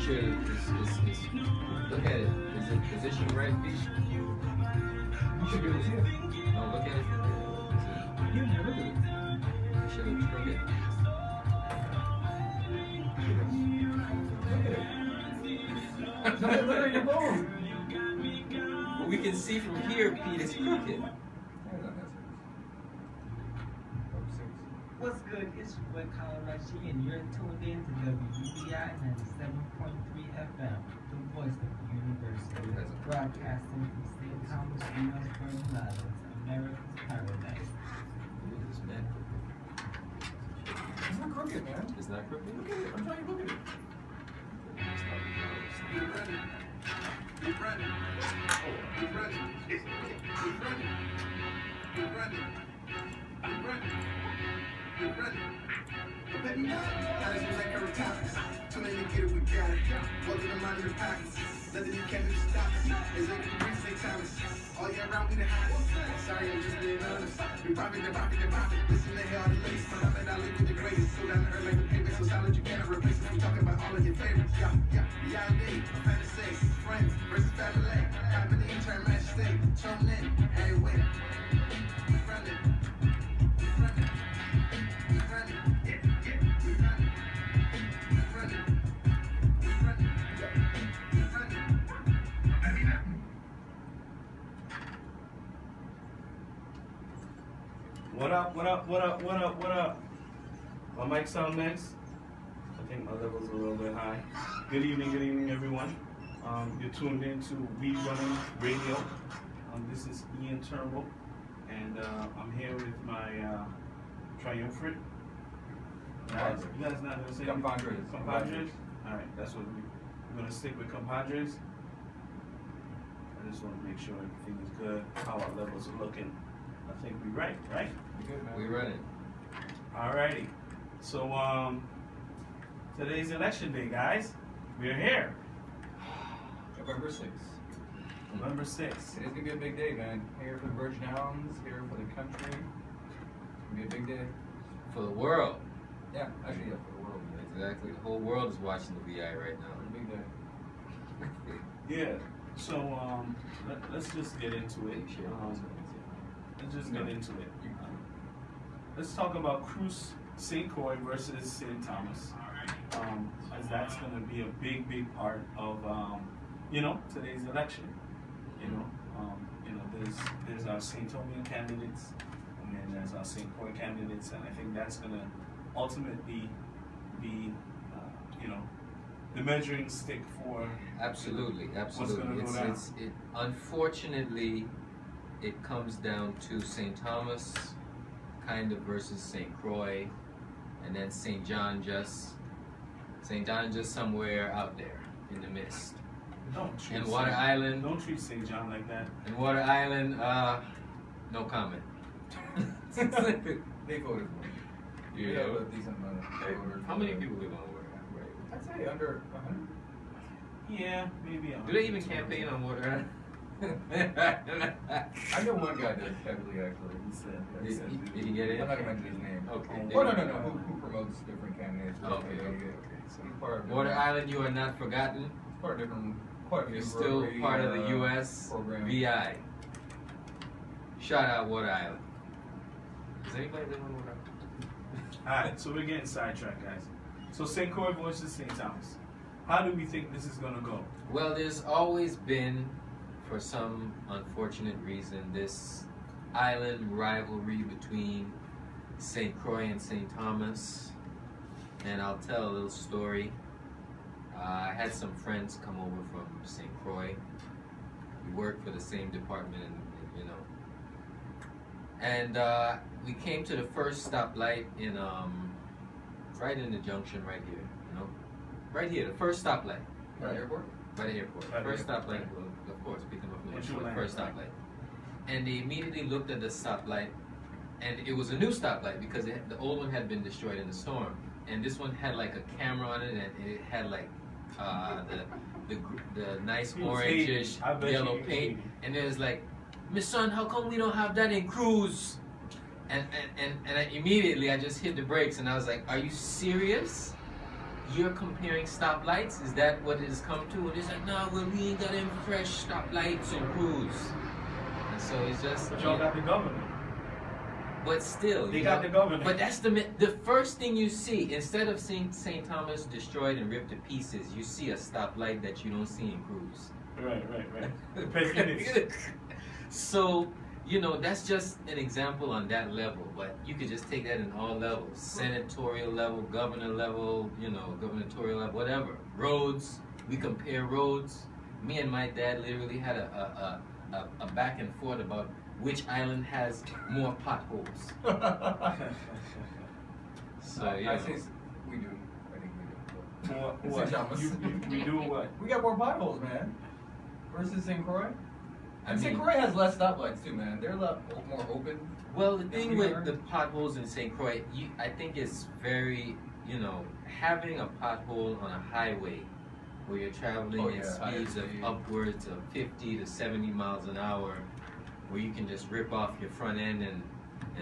sure it's look at it. Is it positioned right, B? You should be able to see it. No, look at it. Yeah, look at it. It should look crooked. Look at your phone. But we can see from here, Pete, it's crooked. What's good? It's Red Collar Rashi, and you're tuned in to WBI 97.3 FM, the voice of the university, broadcasting from St. Thomas, U.S. Virgin Islands, America's paradise. It's not It's not crooked, man. It's not crooked? Look at it. I'm trying to look at it. We're ready. We're ready. We're ready. We're ready. We're ready. We're ready. We're ready. But baby, now, gotta use like every time. Too many to get it, we got it. What do the money in the pockets? Nothing you can't do to stop us. It's like the Greek St. Thomas. All year round, we the hottest. Sorry, I'm just being honest. We profit, the profit, the profit. Listen to hell, the latest. My love and I live with the greatest. So down to earth like the pavement. So solid, you cannot replace us. We talking about all of your favorites. Yeah. B.I.D. Fantasy. Friends versus family. Company, turn match state. Tune in. Every week. We running. We running. We running. Yeah. We running. We running. We running. We running. Baby, now. What up, what up, what up, what up, what up? My mic sound nice? I think my level's a little bit high. Good evening, everyone. You're tuned in to Runnin Radio. This is Ian Turnbull, and I'm here with my triumvirate. Guys, you guys not gonna say Compadres. Compadres? Alright, that's what we're gonna stick with compadres. I just want to make sure everything is good, how our levels are looking. I think we're right? Good, man. We running. Alrighty. So today's election day, guys. We're here. November 6th. November 6th. Today's gonna be a big day, man. Here for the Virgin Islands, here for the country. It's gonna be a big day. For the world. Yeah, actually, yeah, for the world. Exactly. The whole world is watching the VI right now. It's a big day. Yeah. So let's just get into it. Let's just get into it. Let's talk about Croix St. Croix versus St. Thomas, as that's going to be a big part of today's election. There's our St. Thomian candidates, and then there's our St. Croix candidates, and I think that's going to ultimately be the measuring stick for Absolutely. what's going to go down. Unfortunately, it comes down to St. Thomas kind of versus St. Croix, and then St. John just somewhere out there in the mist. Don't treat And Water Island. Don't treat St. John like that. And Water Island, no comment. They voted for me. You We have know. a decent amount of voters. How many people live on Water Island? I'd say under 100. Yeah, maybe. Do they even campaign on Water Island? I know one guy that's heavily actually. Did he get in? I'm not gonna mention his name. Okay. Oh, no. Who promotes different candidates? Okay. So he's part of Water Island, you are not forgotten. He's part of quite a You're few still Rotary, part of the U.S. program. VI. Shout out Water Island. Does anybody live on Water Island? Alright, so we're getting sidetracked, guys. So St. Croix versus St. Thomas. How do we think this is going to go? Well, there's always been, for some unfortunate reason, this island rivalry between St. Croix and St. Thomas. And I'll tell a little story. I had some friends come over from St. Croix. We worked for the same department, and we came to the first stoplight in right in the junction right here, right here, the first stoplight. By the airport? By the airport. By the First airport, stoplight, right. well, of course, picking up from the What's your airport, lane, first right? stoplight. And they immediately looked at the stoplight, and it was a new stoplight because the old one had been destroyed in the storm. And this one had like a camera on it, and it had like the nice He was orangish hating. I bet yellow he was paint. hating. And it was like, Miss Son, how come we don't have that in Cruise? And I immediately I just hit the brakes, and I was like, are you serious? you're comparing stoplights. Is that what it has come to? And it's like, no, well, we ain't got them fresh stoplights and cruise. And so it's just. But y'all got the government. But still, They got the government. But that's the first thing you see. Instead of seeing St. Thomas destroyed and ripped to pieces, you see a stoplight that you don't see in cruise. Right. Pettiness. So, that's just an example on that level, but you could just take that in all levels. Senatorial level, governor level, gubernatorial level, whatever. Roads, we compare roads. Me and my dad literally had a back and forth about which island has more potholes. So, I say we do. I think we do. What? St. Thomas. We do what? We got more potholes, man. Versus St. Croix. And St. mean- Croix has less stoplights too, man. They're a lot more open. Well, the thing we with are. the potholes in St. Croix, I think it's very, having a pothole on a highway where you're traveling Oh, at yeah, higher speeds of speed. upwards of 50 to 70 miles an hour, where you can just rip off your front end and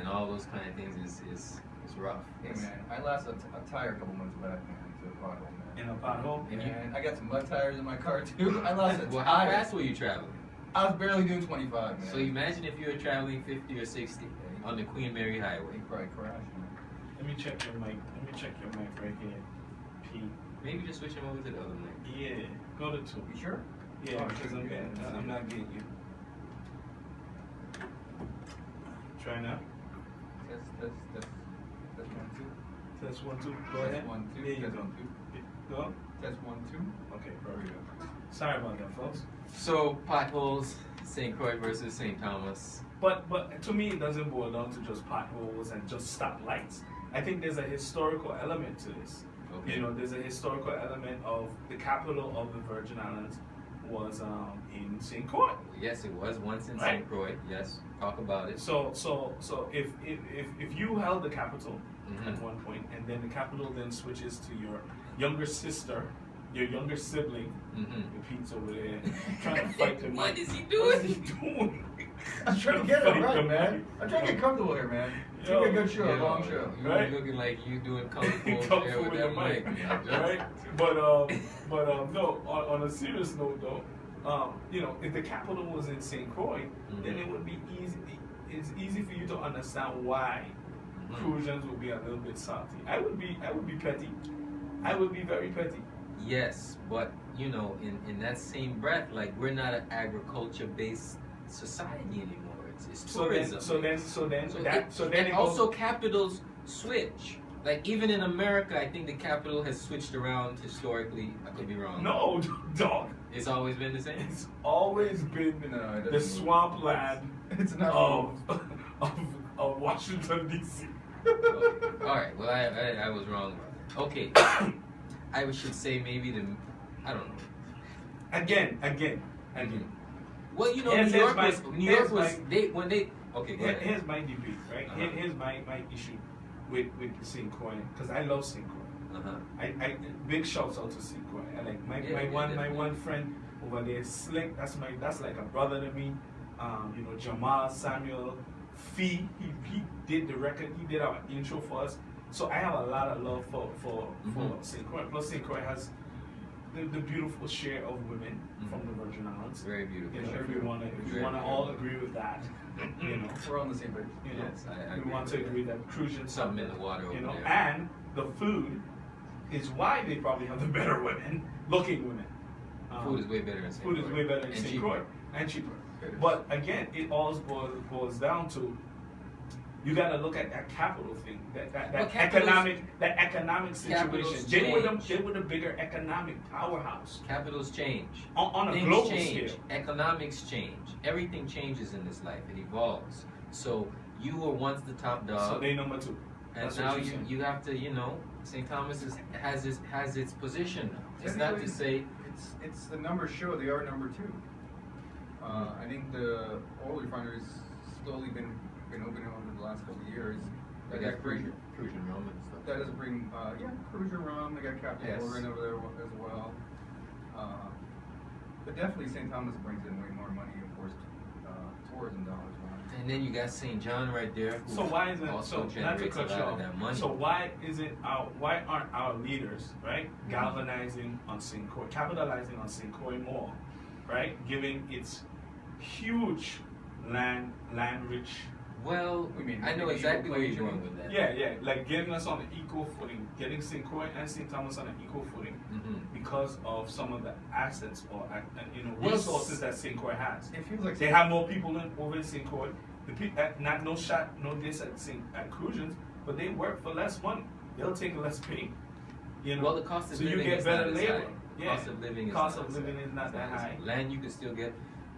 all those kind of things is rough. Hey, man, I lost a tire a couple months back, man, to a pothole, man. In a pothole? And I got some mud tires in my car too. I lost a Well, how tire. fast were you traveling? I was barely doing 25, man. So imagine if you were traveling 50 or 60 on the Queen Mary Highway. He probably crashed, man. Let me check your mic. Right here. P. Maybe just switch him over to the other mic. Yeah. Go to 2. You sure? Yeah, Oh, because okay. I'm not getting you. Try now. That's 1, 2. Test 1, 2. Go Test ahead. 1, 2. There you Test go. 1, 2. Go. Test 1, 2. Okay, There we perfect. go. Sorry about that, folks. So potholes, St. Croix versus St. Thomas. But to me, it doesn't boil down to just potholes and just stoplights. I think there's a historical element to this. Okay. There's a historical element of the capital of the Virgin Islands was in St. Croix. Yes, it was once in Right. St. Croix. Yes, talk about it. So if you held the capital Mhm. at one point, and then the capital then switches to your younger sister, your younger sibling, Mm-hmm. the Pete's over there trying to fight the What mic. is he What is doing? he doing? I'm trying to get it Fight the right, man. mic. I'm trying to get comfortable here, man. It's Yo, gonna be a good show, a Yo, long show. You Right? looking like you doing kung fu Kung over fu there with with that the mic. mic, man. right? But no. On a serious note, though, if the capital was in St. Croix, then it would be easy. It's easy for you to understand why Cruisians would be a little bit salty. I would be petty. I would be very petty. Yes, but in that same breath, like we're not an agriculture-based society anymore. It's tourism. So then and it also goes, capitals switch. Like even in America, I think the capital has switched around historically. I could be wrong. no, dog. It's always been the same. It's always been No, it the doesn't. swampland It's not. of Washington D.C. All right. Well, I was wrong. Okay. I should say maybe I don't know. Again. Well, New Here's York my- was here's my- okay. Go ahead. Here's my debate, right? Uh-huh. Here's my issue with St. Croix, because I love St. Croix. I big shouts out to St. Croix. I like my definitely. one friend over there, Slick. That's like a brother to me. Jamal Samuel Fee. He did the record. He did our intro for us. So I have a lot of love for St. Croix. Plus St. Croix has the beautiful share of women from the Virgin Islands. Very beautiful. If you wanna all agree with that, We're on the same page. Yes, I we agree want with to that. agree that cruising Something in the water over there. and the food is why they probably have the better women, looking women. Food is way better in St. Food is Croix. way better in And St. cheaper. Croix and cheaper. Better. But again, it all boils down to you got to look at that capital thing, that Well, capitals- economic capitals situation. change. They were the bigger economic powerhouse Capitals change. on a Things global change. scale. Economics change. Everything changes in this life. It evolves. So you were once the top dog, So they number 2. and That's what now you're saying. you have to. St. Thomas has its position now. It's not to say. It's the numbers show they are number 2. I think the oil refineries slowly been opening over the last couple of years. They got Cruisian rum and stuff. That does bring, Cruisian rum. They got Captain Yes. Morgan over there as well. But definitely St. Thomas brings in way more money, of course, tourism dollars. And then you got St. John right there. Who So why isn't also not to generates a cut you lot of off? that money. So why aren't our leaders, right, galvanizing on St. Croix, capitalizing on St. Croix more, right, giving its huge land rich. Well, We mean, I know the exactly where you're equation. going with that. Yeah, like getting us on an equal footing, getting St. Croix and St. Thomas on an equal footing Mhm. because of some of the assets or Well, resources that St. Croix has. It feels like They have more people over in St. Croix. Not no shot, no diss at Crucians, but they work for less money. They'll take less pay. You know, Well, the cost of so you living get is better not as labor. high. Yeah, Cost of living is cost not of as living high. is not that It's high. Land you can still get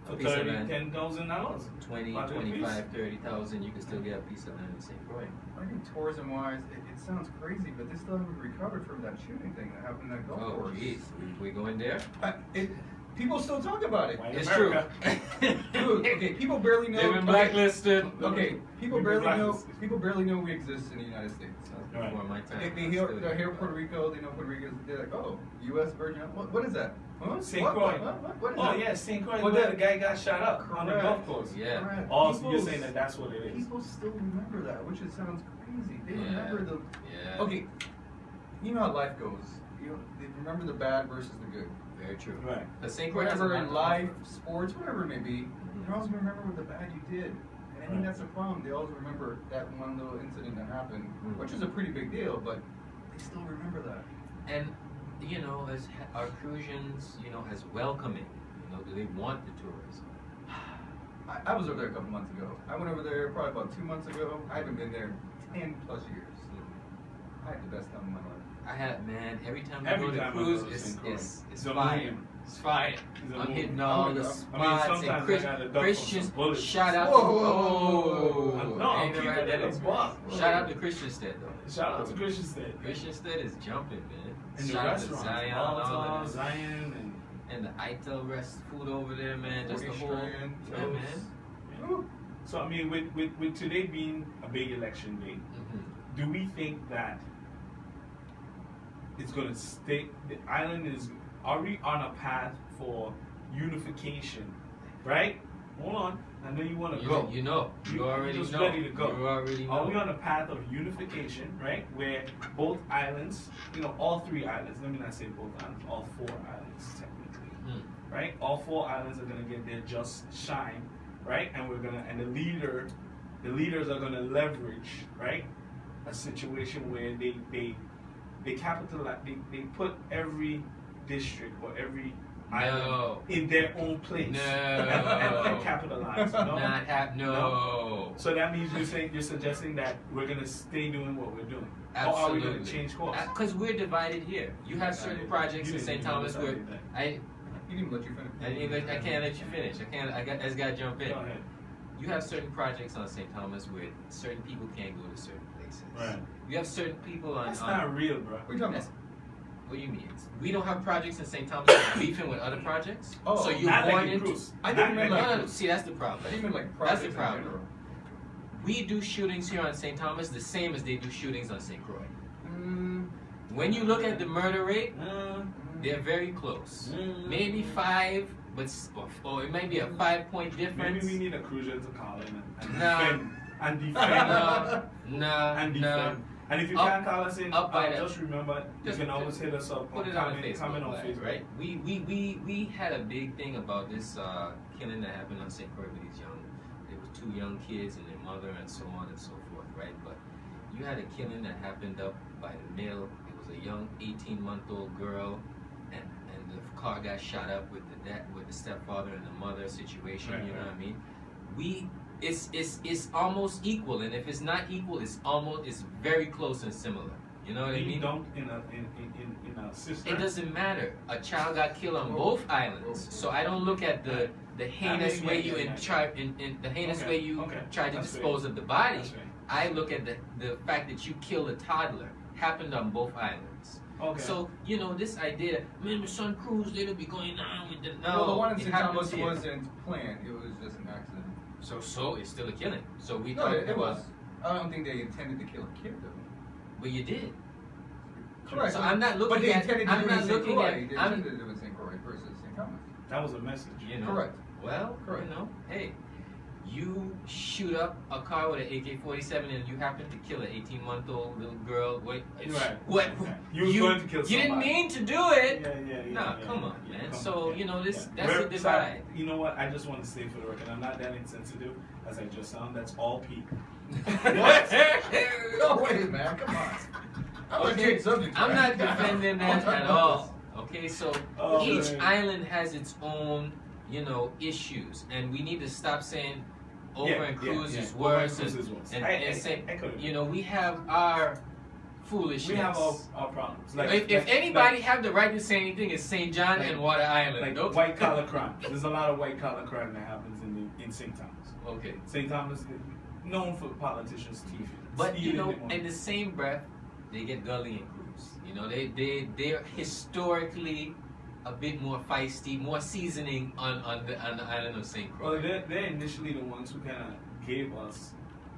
a For piece of land. $10,000. 20, About a 25, 30,000, you can still get a piece of land in St. Croix. I think tourism-wise, it sounds crazy, but they still haven't recovered from that shooting thing that happened at golf Oh, course. jeez. We going there? People still talk about it. White It's America. true. Dude, okay, people barely know. They've been okay, blacklisted. Okay, people We've been barely know. blacklisted. People barely know we exist in the United States. Right. Before my time. They hear Puerto Rico. They know Puerto Rico. They're like, oh, U.S. Virgin. What is that? Huh? St. What? Croix. What is Oh that? yeah, St. Croix. Well, Where that- the guy got shot up on the Correct. golf course. Yeah. Correct. Oh, so you're People- saying that's what it is? People still remember that, which it sounds crazy. They Yeah. remember the. Yeah. Okay, you know how life goes. You know, they remember the bad versus the good. Very true. Right. But St. Croix has a Whatever lot in to life, offer. sports, whatever it may be, they're always gonna remember what the bad you did. And I think that's the problem. They always remember that one little incident that happened, which is a pretty big deal, but they still remember that. And, you know, as our Crucians, you know, as welcoming, you know, do they want the tourism? I was over there a couple months ago. I went over there probably about 2 months ago. I haven't been there 10 plus years. I had the best time of my life. I had, man, every time we Every go to time I cruise, go to it's St. Croix. it's It's a fire. movie. It's fire. It's a I'm movie. hitting all the I mean, spots sometimes I and gotta duck from Christians. some bullets. Shout out. Whoa. No, I'm Ain't never keeping had it that in the experience. spot. Shout out to Christianstead though. Shout out to Christianstead. Christianstead is jumping, man. And the Shout out to restaurants, Zion, all Alta, of that. Zion, And the Itel rest food over there, man. Just the 40 whole, strand yeah, toast. man. and so I mean, with today being a big election day, Mhm. do we think that it's going to stay? The island is. Are we on a path for unification? Right? Hold on. I know you want to go. You know, you already just know. ready to go. You already know. Are we on a path of unification, right? Where both islands, you know, all three islands, let me not say both islands, all four islands technically, Hmm. right? All four islands are gonna get their just shine, right? And the leaders are gonna leverage, right? A situation where they capitalize, they put every district or every island in their own place No. and capitalize. No? Not no. So that means you're suggesting that we're gonna stay doing what we're doing, or are we gonna change course? Because we're divided here. You have certain projects in St. Thomas where I He didn't let you finish. I can't let you finish. I just gotta jump in. Go ahead. You have certain projects on St. Thomas where certain people can't go to certain places. Right. You have certain people on. That's not real, bro. What are you talking about? What do you mean? We don't have projects in St. Thomas that are beefing with other projects. Oh, so you Not born like in into. Cruz. I Not didn't mean like like- No, no, see, that's the problem. I didn't mean like That's the projects in problem. general. We do shootings here on St. Thomas the same as they do shootings on St. Croix. Mm, When you look at the murder rate, Mm, they're very close. Mm. Maybe 5, or it might be a 5-point maybe difference. we need a cruiser to call in and Nah. defend and defend No, and no. defend. And if you Up- can't call us in, up by that. just remember you Just can always hit us up. Put or it on comment Facebook, on Live, Facebook. right? We had a big thing about this killing that happened on St. Croix with these there was 2 young kids and their mother and so on and so forth, right? But you had a killing that happened up by the mill. It was a young 18-month-old girl, and the car got shot up with the stepfather and the mother situation. Right, you know right. what I mean? It's almost equal, and if it's not equal, it's very close and similar. You know what I We mean? dumped in a sister. It doesn't matter. A child got killed on both islands, so I don't look at the heinous way you tried to That's dispose fair. of the body. That's fair. I look at the fact that you killed a toddler happened on both islands. Okay. So you know this idea, man, the Sun Cruise, they'll be going on with the no. well, the one in it St. happens Thomas here. wasn't planned. It was just an accident. So it's still a killing. So we No, talking it about, was. I don't think they intended to kill a kid though. but you did. Correct. So I'm not looking but they at. intended to I'm do it not in St. looking Croix. at. They I'm, intended to do it in St. Croix versus St. Thomas. That was a message. you know. Correct. Well, Correct. you know, hey, you shoot up a car with an AK-47 and you happen to kill an 18-month-old little girl. What? Right. What? You was going to kill You didn't somebody. mean to do it. Yeah. Nah, come on, Yeah, man. come So on, you know this. yeah. That's We're- a divide. You know what? I just want to say for the record, I'm not that insensitive as I just sound. That's all Pete. What? No way, man. Come on. I'm gonna Okay, change subject. I'm man. not defending I wanna that talk at about all. Okay, so Oh, each man. island has its own, issues, and we need to stop saying over and cruise is Over worse, and cruise is worse. and I say, couldn't. we have our foolishness. We have our problems. if anybody have the right to say anything, it's St. John and Water Island. like Nope. white collar crime. There's a lot of white collar crime that happens in St. Thomas. Okay, St. Thomas is known for politicians' teeth. but stealing the money. in the same breath, they get gully and cruise. They're historically a bit more feisty, more seasoning on the island of St. Croix. Well, they're initially the ones who kind of gave us,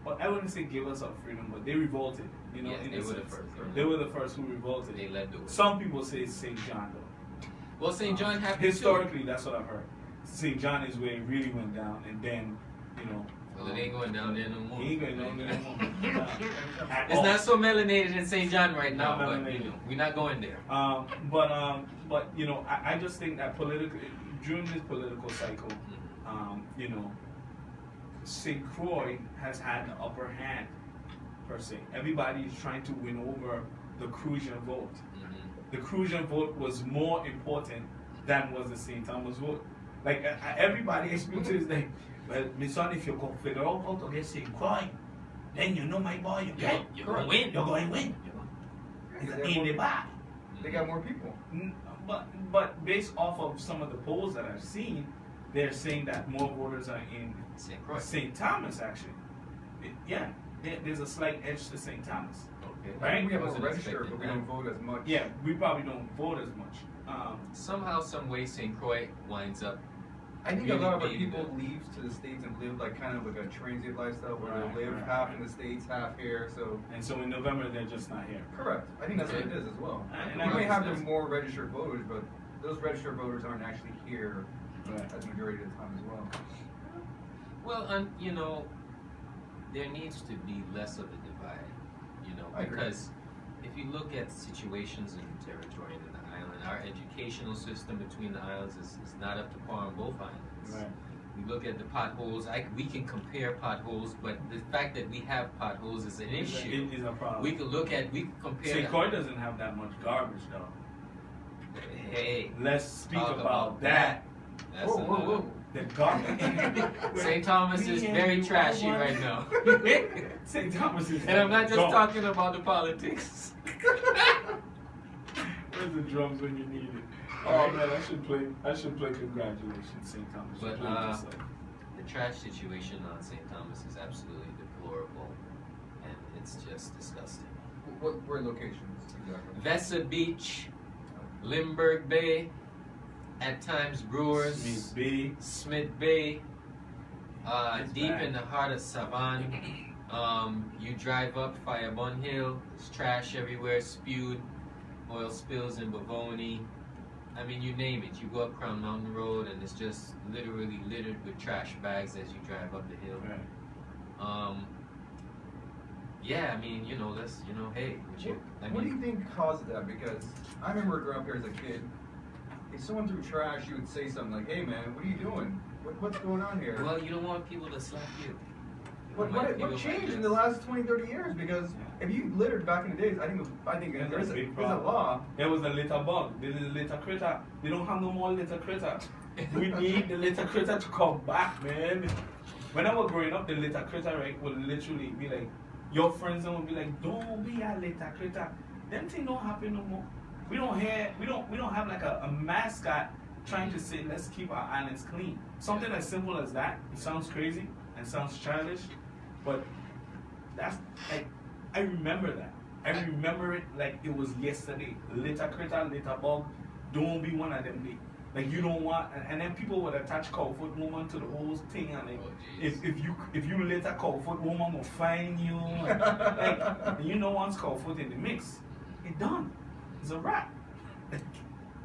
well, I wouldn't say gave us our freedom, but they revolted. Yes, in they a were the sense. first. They were the first who revolted. They led the way. Some people say St. John, though. Well, St. John happened Historically, that's what I've heard. St. John is where it really went down, and then, Well, it ain't going down there no more. he ain't going down there no more. At It's all. not so melanated in St. John right now, Not but melanated. we're not going there. But I just think that during this political cycle, St. Croix has had the upper hand, per se. Everybody is trying to win over the Crucian vote. The Crucian vote was more important than was the St. Thomas vote. Like, everybody experiences like, well, my son, if you can figure out how to get St. Croix, then you know, my boy, You're going to win. You're going to win. It's in the bag. They got more people. But based off of some of the polls that I've seen, they're saying that more voters are in St. Croix. St. Thomas, actually. There's a slight edge to St. Thomas. Okay. I think we have Wasn't more registered, expecting but we that. don't vote as much. Yeah, we probably don't vote as much. Somehow, some way, St. Croix winds up. I think really a lot of our being people the- leave to the States and live like kind of like a transient lifestyle where Right, they live right, half right. in the States, half here. So And so in November, they're just not here. correct. I think that's what Okay. it is as well. And We that may makes have sense. the more registered voters, but those registered voters aren't actually here Right. as majority of the time as well. Well, there needs to be less of a divide, I agree. because if you look at situations in the territory and in the island, our educational system between the islands is not up to par on both islands. Right. We look at the potholes. We can compare potholes, but the fact that we have potholes is an issue. It is a problem. We could compare. St. Croix doesn't have that much garbage, though. Hey, Let's speak talk about that. That's Whoa, whoa, another- whoa. The garbage. St. Thomas is very trashy right now. St. Thomas is. And I'm not just gone. talking about the politics. Where's the drums when you need it? Oh man, I should play Congratulations, St. Thomas. You But, played yourself. The trash situation on St. Thomas is absolutely deplorable, and it's just disgusting. What locations exactly? Vesa Beach, Limburg Bay, at times Brewers, Smith Bay, It's deep bad. in the heart of Savannah. You drive up Firebun Hill, there's trash everywhere, spewed, oil spills in Bavoni. I mean, you name it. You go up Crown Mountain Road, and it's just literally littered with trash bags as you drive up the hill. Right. Yeah, I mean, that's, hey, What do you think caused that? Because I remember growing up here as a kid. If someone threw trash, you would say something like, "Hey man, what are you doing? What's going on here?" Well, you don't want people to slap you. What changed in the last 20, 30 years? Because if you littered back in the days, I think That's there's a a big there's a problem. law. There was a litter bug. There is a litter critter. We don't have no more litter critter. We need the litter critter to come back, man. When I was growing up, the litter critter, right, would literally be like, your friends would be like, "Don't be a litter critter." Them things don't happen no more. We don't have like a mascot trying to say, "Let's keep our islands clean." Something as simple as that. It sounds crazy and sounds childish, but that's like, I remember that. I remember it like it was yesterday. Litter critter, litter bug, don't be one of them. Like you don't want, and then people would attach Cowfoot woman to the whole thing, and like, if you litter Cowfoot woman will fine you. Like, once Cowfoot in the mix, it's done. It's a wrap.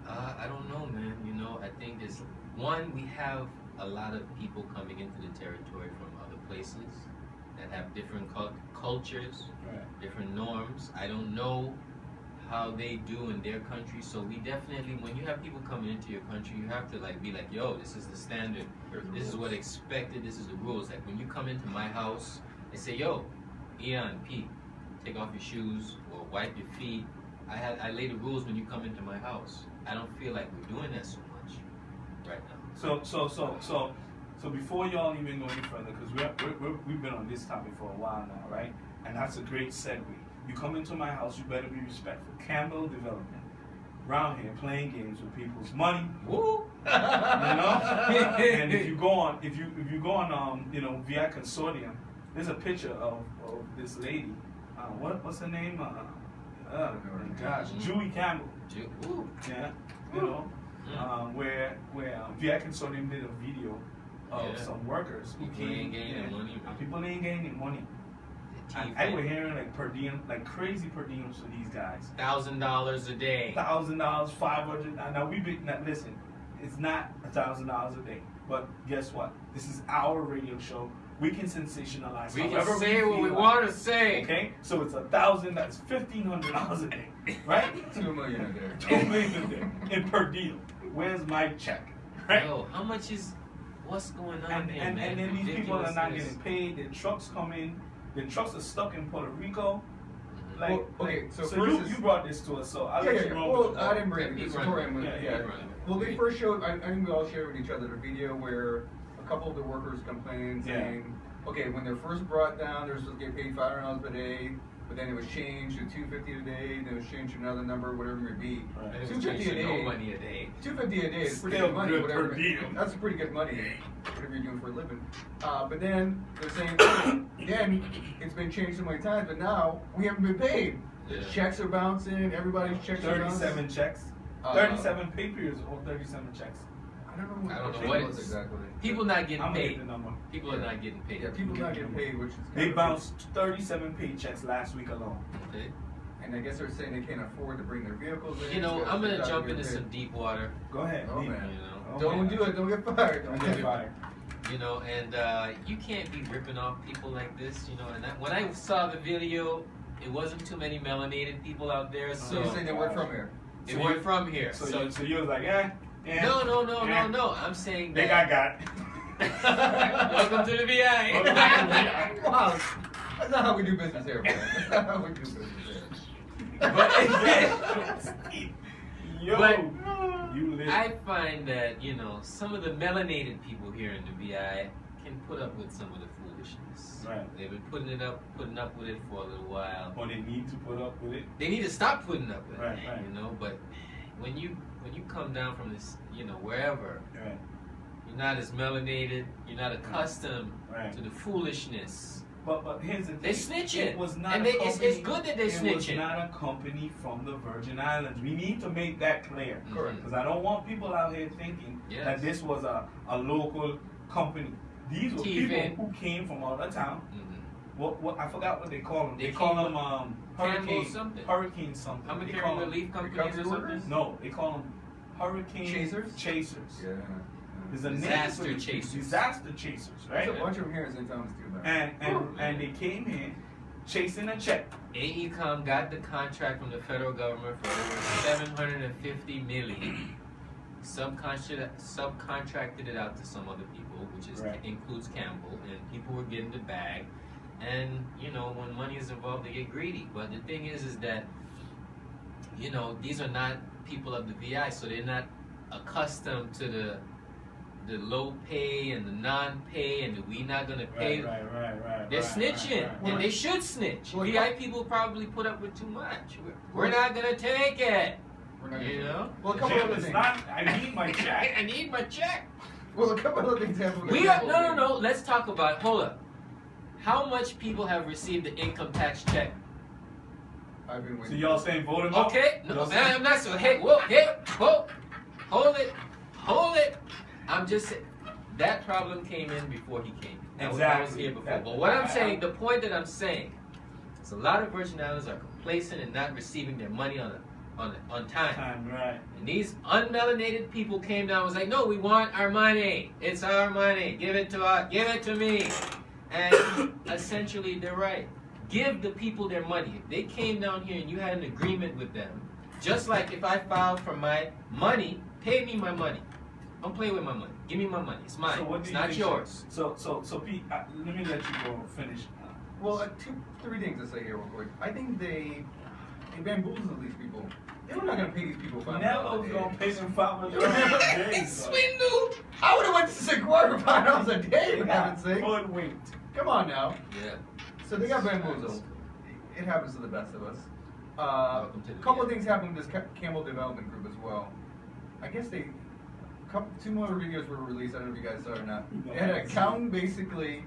I don't know, man. I think it's one, we have a lot of people coming into the territory from other places that have different cultures, Right. different norms. I don't know how they do in their country, so we definitely, when you have people coming into your country, you have to like be like, yo, this is the standard, this is what expected, this is the rules. Like when you come into my house, they say, yo, Ian, Pete, take off your shoes or wipe your feet. I lay the rules when you come into my house. I don't feel like we're doing that so much right now. So before y'all even go any further, because we've been on this topic for a while now, right? And that's a great segue. You come into my house, you better be respectful. Campbell Development, around here playing games with people's money. Woo! You know? And if you go on, VI Consortium, there's a picture of this lady. What's her name? Gosh, Julie Campbell. Woo! Yeah, you know, where VI Consortium did a video of some workers who People ain't getting money. People ain't getting money. I were hearing like per diem, like crazy per diems for these guys. $1,000 a day. $1,000, $500. Now listen, it's not $1,000 a day, but guess what? This is our radio show. We can sensationalize. We however can say what we feel want to say. Okay, so it's $1,000. That's $1,500 a day, right? $2 million a day. $2 million a day in per diem. Where's my check? Right? Yo, how much is? What's going on And, here, and, man? and then these people are not Ridiculousness. getting paid. Their trucks come in. Their trucks are stuck in Puerto Rico. Like, Well, okay, so so first you is- brought this to us, so I'll Yeah, let yeah, you yeah. run Well, with it. I didn't bring it. Keep It's running. Torian with Yeah, yeah. keep running. Well, they first showed. I think we all shared with each other the video where a couple of the workers complained saying, okay, when they're first brought down, they're supposed to get paid $500 a day, but then it was changed to $250 a day, then it was changed to another number, whatever it may be. Right. And it was $250 a changing no day. money a day. $250 a day is pretty Still good money. good Whatever. per diem. That's pretty good money. Whatever you're doing for a living. But then they're saying, then it's been changed so many times, but now we haven't been paid. The Yeah. checks are bouncing. Everybody's checks are bouncing. 37 checks. 37 pay periods or 37 checks. I don't know I don't know the what thing was it's- exactly. People not getting I'm gonna paid. get the number. People are not getting paid. Yeah, people not getting paid, which is They kind of- bounced 37 paychecks last week alone. Okay. And I guess they're saying they can't afford to bring their vehicles in. You know, so I'm they gonna gotta jump get into paid. some deep water. Go ahead. Oh, leave man. it. You know. Oh, Don't man. do it. Don't get fired. Don't get fired. You know, and you can't be ripping off people like this. You know, and when I saw the video, it wasn't too many melanated people out there, So so you're saying they work from here? they weren't from here. So you was like, yeah. No. I'm saying They that. got. Welcome to the VI. Wow, that's not how we do business here, man. That's not how we do business here. Yo, But you live. I find that, you know, some of the melanated people here in the VI can put up with some of the foolishness. Right. They've been putting up with it for a little while. Or they need to put up with it. They need to stop putting up with Right, it, right. you know. But when you come down from this, you know, wherever, Right. you're not as melanated. You're not accustomed Right. to the foolishness. But here's the thing. They snitching. It was not And a it's company, good that they It was snitching. not a company from the Virgin Islands. We need to make that clear. Correct. Because I don't want people out here thinking Yes. that this was a local company. These were TV. people who came from out of town. Mhm. What I forgot what they call them. They They call came them Campbell hurricane something. hurricane something. I'm They carrying call the 'em- relief companies recovery or something. workers? No, they call them hurricane Chasers? Chasers. Yeah. There's a Disaster name for it. chasers. Disaster chasers, right? There's a bunch of them here in St. Thomas too, man. And they came here chasing a check. AECOM got the contract from the federal government for over $750 million. Subcontracted it out to some other people, which is Right. includes Campbell, and people were getting the bag. And you know, when money is involved, they get greedy. But the thing is that you know these are not people of the VI, so they're not accustomed to the low pay and the non-pay and the we not gonna pay. Right. They're snitching, right. and they should snitch. Well, VI people probably put up with too much. We're not gonna take it. We're not You gonna- know? Well, a couple Jim, other it's things. not. I need my check. I need my check. Well, a couple other things happen. We are no. Let's talk about. Hold up. How much people have received the income tax check? I've been So waiting. y'all saying vote him out? Okay. No, Y'all man, I'm not so. Hey, whoa, hey, whoa, hold it. I'm just saying that problem came in before he came. I was Exactly. here before. That- But what I'm saying, the point that I'm saying, is a lot of Virgin Islands are complacent and not receiving their money on on time. Time, right. And these unmelanated people came down and was like, no, we want our money. It's our money. Give it to us. Give it to me. And essentially, they're right. Give the people their money. If they came down here and you had an agreement with them, just like if I filed for my money, pay me my money. Don't play with my money. Give me my money. It's mine. So what do It's you not think yours. So Pete, let me let you go finish. Well, three things to say here real quick. I think they bamboozled these people. They were not going to pay these people $5 Never a day. gonna pay them $5 a day. Swindle! I would have went to Sequoia for $5 a day, for heaven's sake. Hoodwinked. Come on now. Yeah. So they got bamboozled. It happens to the best of us. Welcome to A the couple of end. things happened with this Campbell development group as well. I guess two more videos were released. I don't know if you guys saw it or not. They had an accountant basically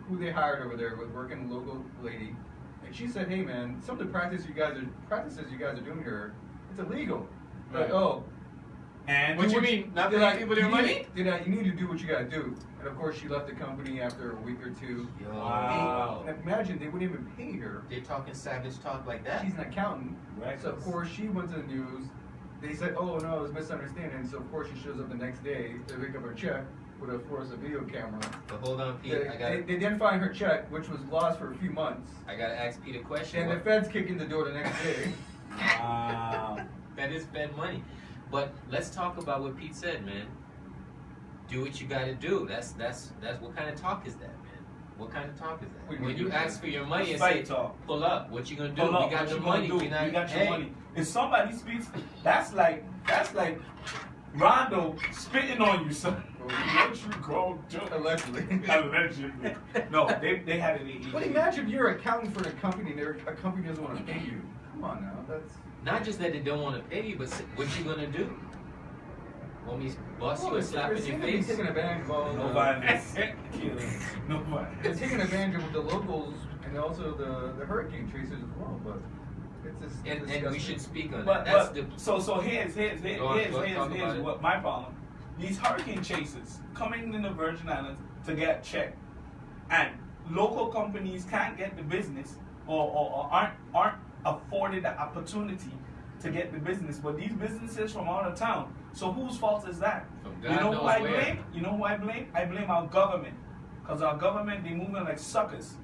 who they hired over there with working a local lady, and she said, "Hey man, some of the practices you guys are doing here, it's illegal." Right. Like, oh. And What you mean? Not paying people their money? You need to do what you gotta do. And of course, she left the company after a week or two. Yo. Wow. And imagine they wouldn't even pay her. They're talking savage talk like that? She's an accountant. Reckless. So of course she went to the news. They said, "Oh no, it was misunderstanding." So of course she shows up the next day to pick up her check with, of course, a video camera. But hold on, Pete. They didn't find her check, which was lost for a few months. I gotta ask Pete a question. And the feds kick in the door the next day. Wow. That is Fed money. But let's talk about what Pete said, man. Do what you gotta do. That's what kind of talk is that, man? What kind of talk is that? What do you When mean? you ask for your money and Fight say, talk. pull up, what you gonna do? Pull up, We got what the you gonna money. do? We not, We got your hey, money. If somebody speaks, that's like Rondo spitting on you, son. What you go do? Allegedly. Allegedly. No, they had it. But imagine you're accounting for a company and a company doesn't want to pay you. Come on now, that's... Not just that they don't want to pay you, but what you gonna do? Want me to bust you Well, and slap in they're your seeming to be face? taking advantage of all No violence. Killing. No violence. They're taking advantage of the locals and also the hurricane tracers as well, but it's just And we disgusting. should speak on But, that. That's but so here's Go on, talk about it. what my problem. These hurricane chasers coming in the Virgin Islands to get checked, and local companies can't get the business or aren't afforded the opportunity to get the business. But these businesses from out of town. So whose fault is that? From You God know knows who I where. blame? You know who I blame? I blame our government, because our government, they moving like suckers.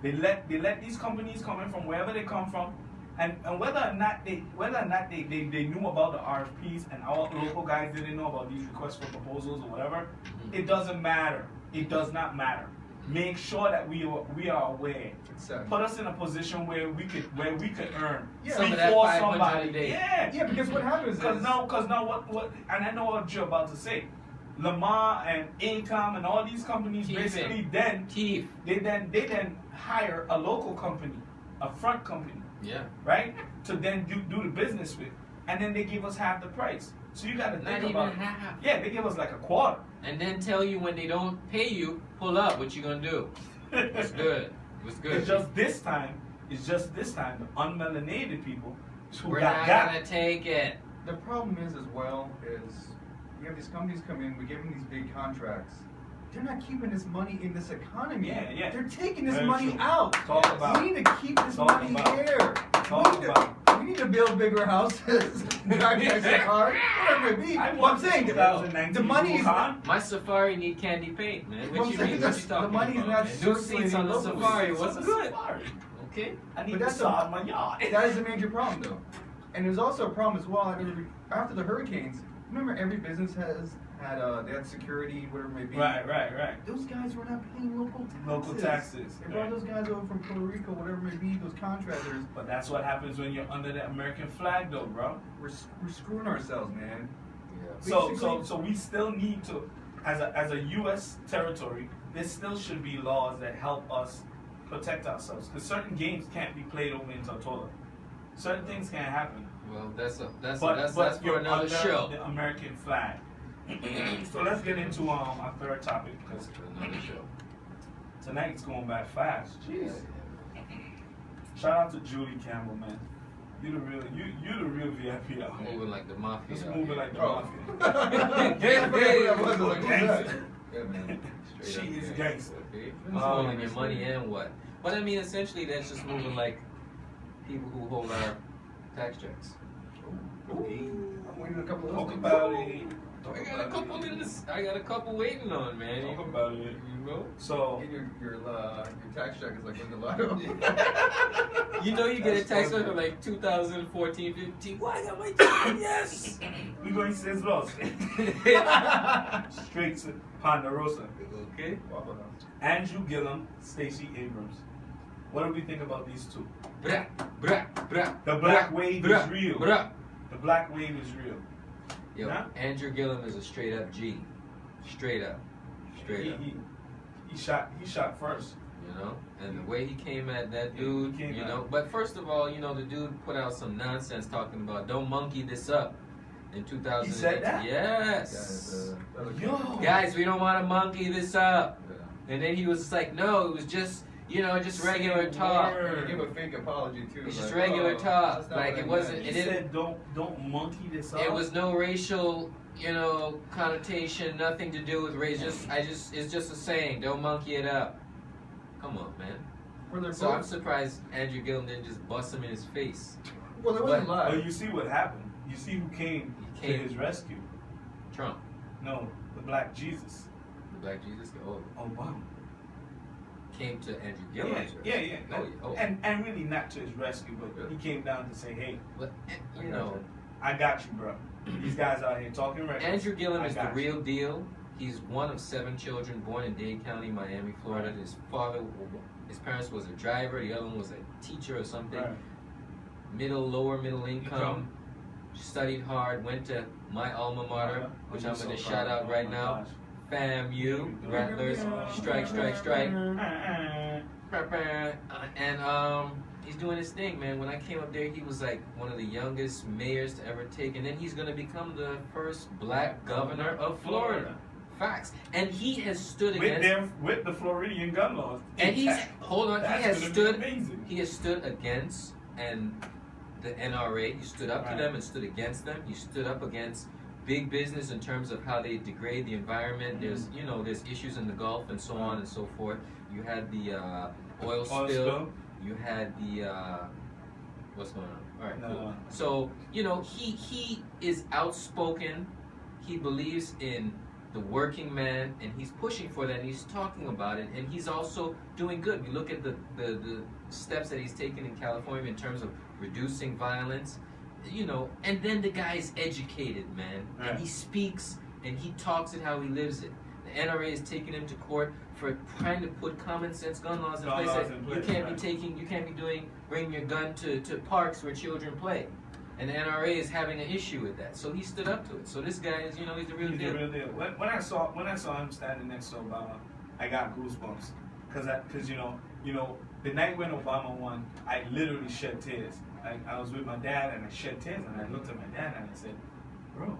They let these companies come in from wherever they come from, and whether or not they knew about the RFPs and our local guys didn't know about these requests for proposals or whatever, it doesn't matter. It does not matter. Make sure that we are aware. It's sad. Put us in a position where we could earn Yeah. Some of that before 500 somebody. a day. Yeah. Because what happens Because is... now what and I know what you're about to say. Lamar and Income and all these companies Keith basically it. then Keith. they then hire a local company, a front company, Yeah. right? To then do the business with. And then they give us half the price. So you gotta Not think even about half. Yeah, they give us like a quarter. And then tell you when they don't pay you, pull up. What you gonna do? What's good? What's good? It's just this time, the unmelanated people who We're got not gonna take it. The problem is as well is we have these companies come in, we give them these big contracts. They're not keeping this money in this economy. Yeah. They're taking this Very money true. out. Talk about We need to keep this Talk money about here. Talk about We need to build bigger houses, drive nicer cars, whatever it be. I What want I'm saying, 2019 the money is Wuhan. My Safari need candy paint, man. What What I'm you saying mean? is What you talking the money's about, not man? New seats circulating on the locally. Safari. It's What's on the good? Safari. Okay. I need But to that's sod my yard. That is a major problem, though. And there's also a problem as well. After the hurricanes, remember every business they had security, whatever it may be. Right. Those guys were not paying local taxes. Local taxes, They brought right. those guys over from Puerto Rico, whatever it may be, those contractors. But that's what happens when you're under the American flag, though, bro. We're screwing ourselves, man. So Basically- we still need to, as a U.S. territory, there still should be laws that help us protect ourselves. Because certain games can't be played over in Tortola. Certain things can't happen. Well, that's But for you're another under show. the American flag. So let's get into our third topic, because That's for another show. tonight's going by fast. Jeez. Yeah. Shout out to Julie Campbell, man. You the real VIP out here. Moving like the mafia. Just out moving here. like the Oh. mafia. Yeah, man. Straight She up is gangster, gangster. okay? Oh, Holding your money and what? But I mean, essentially, that's just moving like people who hold our tax checks. even a couple of Talk those about things. it. I got a couple in this. I got a couple waiting on, man. Talk about it. You know. So, And your tax check is like winning the lotto. You know you get a That's text funny. for like 2014, 15. Why I got my job? Yes. we're going to say lost. Straight to Ponderosa. Okay. Andrew Gillum, Stacey Abrams. What do we think about these two? Bra, bra, bra. The black wave bra, is real. Bra. The black wave is real. Yo, Nah? Andrew Gillum is a straight up G. Straight up. Straight up. He shot first. You know, and the way he came at that dude, He came you at know. But first of all, you know, the dude put out some nonsense talking about don't monkey this up in 2008. He said that? Yes. Yo. Guys, we don't want to monkey this up. And then he was just like, no, it was just, you know, just regular talk. He gave a fake apology too. It's just like, regular oh, talk. that's not Like what it I wasn't. meant. He It didn't. said don't monkey this up. It was no racial, you know, connotation. Nothing to do with race. It's just a saying. Don't monkey it up. Come on, man. Were there So I'm both- surprised Andrew Gillum didn't just bust him in his face. Well, it wasn't But- live. But you see what happened. You see who came He to came. his rescue. Trump, No, the black Jesus. the Black Jesus, Obama. came to Andrew Gillum's Yeah. rescue. Oh, yeah. Oh. And really not to his rescue, but he came down to say, hey, But you know, I got you, bro. These guys out here talking reckless. Andrew Gillum I is the got you. real deal. He's one of 7 children born in Dade County, Miami, Florida. His parents was a driver. The other one was a teacher or something. Right. Lower middle income. Studied hard. Went to my alma mater, which I'm going to shout out right now. FAMU, Rattlers, strike. And he's doing his thing, man. When I came up there, he was like one of the youngest mayors to ever take, and then he's gonna become the first black governor of Florida. Facts. And he has stood against. With the Floridian gun laws. And he's intact. hold on. That's He has gonna be stood. amazing. He has stood against the NRA. He stood up to Right. them and stood against them. He stood up against big business in terms of how they degrade the environment. There's there's issues in the Gulf and so on and so forth. You had the oil spill. You had the what's going on? All right, cool. No. So he is outspoken. He believes in the working man, and he's pushing for that. And he's talking about it, and he's also doing good. We look at the steps that he's taken in California in terms of reducing violence. And then the guy's educated, man, Right. and he speaks and he talks it how he lives it. The NRA is taking him to court for trying to put common sense gun laws in place. That you can't be bringing your gun to parks where children play. And the NRA is having an issue with that. So he stood up to it. So this guy is, he's the real He's deal. the real deal. When I saw him standing next to Obama, I got goosebumps. Cause the night when Obama won, I literally shed tears. I was with my dad and I shed tears, and I looked at my dad and I said, "Bro,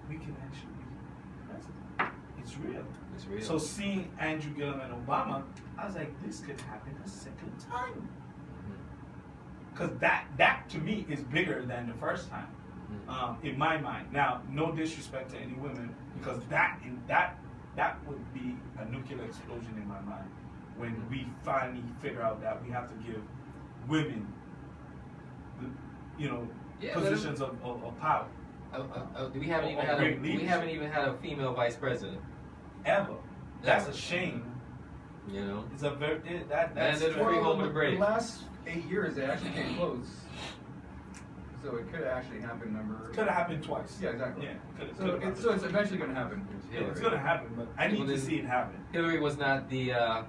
we can actually be president. It's real." It's real. So seeing Andrew Gillum and Obama, I was like, this could happen a second time. Because that to me is bigger than the first time, in my mind. Now, no disrespect to any women, because that would be a nuclear explosion in my mind when we finally figure out that we have to give women, positions of power. We haven't even Or had great we leadership. haven't even had a female vice president. Ever. That's Ever. a shame. It's a very that's And then free home of the brave. The last 8 years, they actually came close. So it could have actually happened. Could have happened twice. Yeah, exactly. Yeah. So it's eventually going to happen. Yeah, it's gonna happen, but I need to see it happen. Hillary was not the, I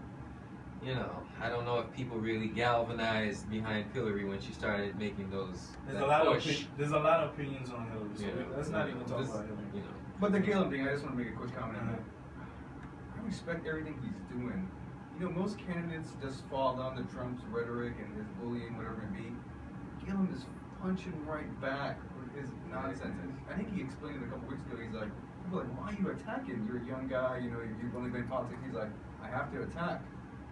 don't know if people really galvanized behind Hillary when she started making those. There's a lot of opinions on Hillary, so let's not even talk about Hillary. But the Gillum thing, I just want to make a quick comment on that. I respect everything he's doing. Most candidates just fall down to Trump's rhetoric and his bullying, whatever it be. Gillum is punching right back with his nonsense. And I think he explained it a couple weeks ago. He's like, people are like, why are you attacking? You're a young guy, you've only been in politics. He's like, I have to attack.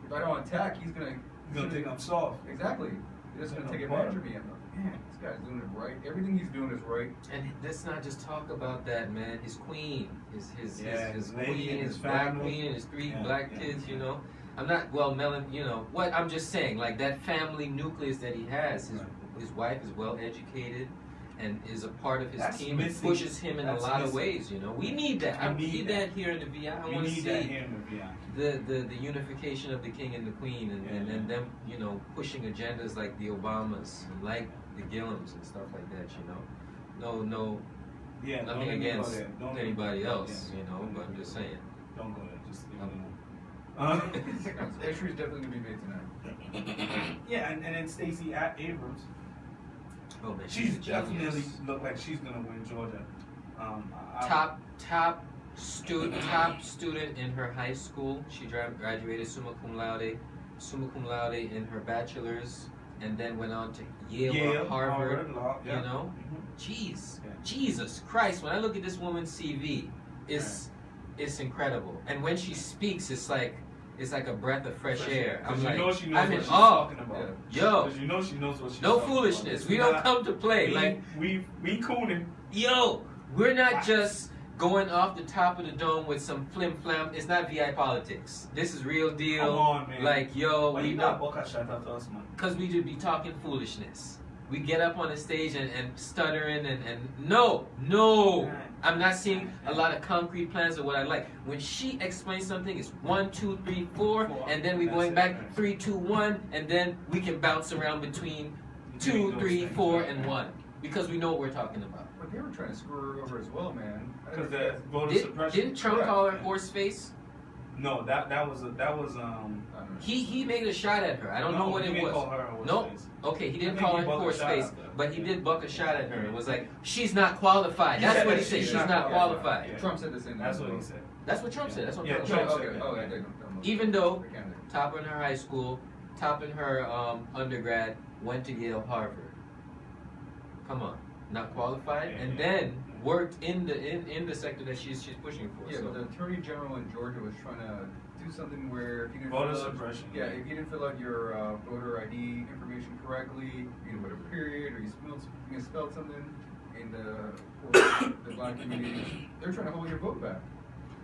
If I don't attack, he's gonna think I'm soft. Exactly. He's just gonna take advantage of me. I'm like, man, this guy's doing it right. Everything he's doing is right. And let's not just talk about that, man. His queen, his lady queen, and his his black family. queen, and his 3 Yeah, black yeah, kids. yeah. I'm not what I'm just saying. Like that family nucleus that he has. His wife is well educated, and is a part of his That's team and missing. pushes him in a That's lot of missing. ways. You know, we need that. I need that here in the VI. I We want to need that see here in the VI. the unification of the king and the queen, and them, you know, pushing agendas like the Obamas and like the Gillums and stuff like that. You know, no, Yeah, nothing don't even go against there. Don't even anybody go there. else. Yeah. You know, but I'm just saying. Don't go there. Just leave it alone. History's definitely gonna be made tonight. Yeah, and then Stacey Abrams. Oh man, She's a definitely genius. look like she's gonna win Georgia. Top student in her high school. She graduated summa cum laude in her bachelor's, and then went on to Yale or Harvard. Law, yeah. You know, Mhm. jeez, Yeah. Jesus Christ! When I look at this woman's CV, it's incredible. And when she speaks, it's like a breath of fresh air. I'm Because like, you know she knows I'm what in she's awe. talking about. Yo, Because you know she knows what she's no talking foolishness. about. We don't come to play. We, Like, we cooning. yo, we're not Facts. just going off the top of the dome with some flim flam. It's not VI politics. This is real deal. Come on, man. Like, yo, Why we you know. not Boca shout out to us, man? Because we just be talking foolishness. We get up on the stage and stuttering and no, I'm not seeing a lot of concrete plans of what I like. When she explains something, it's 1, 2, 3, 4, and then we That's going it, back man. 3, 2, 1, and then we can bounce around between 2, 3, 4, and 1 because we know what we're talking about. But they were trying to screw her over as well, man. Because the voter suppression. Didn't Trump call her horse face? No, that was He made a shot at her. I don't know what he it didn't was. call her a horse Nope. face. Okay, he I didn't think call he her bucked a horse shot face, at her. but he did buck a shot at her. It was like, she's not qualified. That's Yeah, what he said. She's not qualified. Yeah. Trump said the same thing. That's what he said. That's what Trump said. That's what Yeah, Trump Trump said. said Okay. that. Oh, yeah. They don't. Even though They can't. top in her high school, top in her undergrad, went to Yale, Harvard. Come on, not qualified, and then worked in the sector that she's pushing for. Yeah, so. but the attorney general in Georgia was trying to do something where if you didn't Voter fill out, suppression. yeah, if you didn't fill out your voter ID information correctly, you didn't put a period, or you misspelled something in the black community, they're trying to hold your vote back,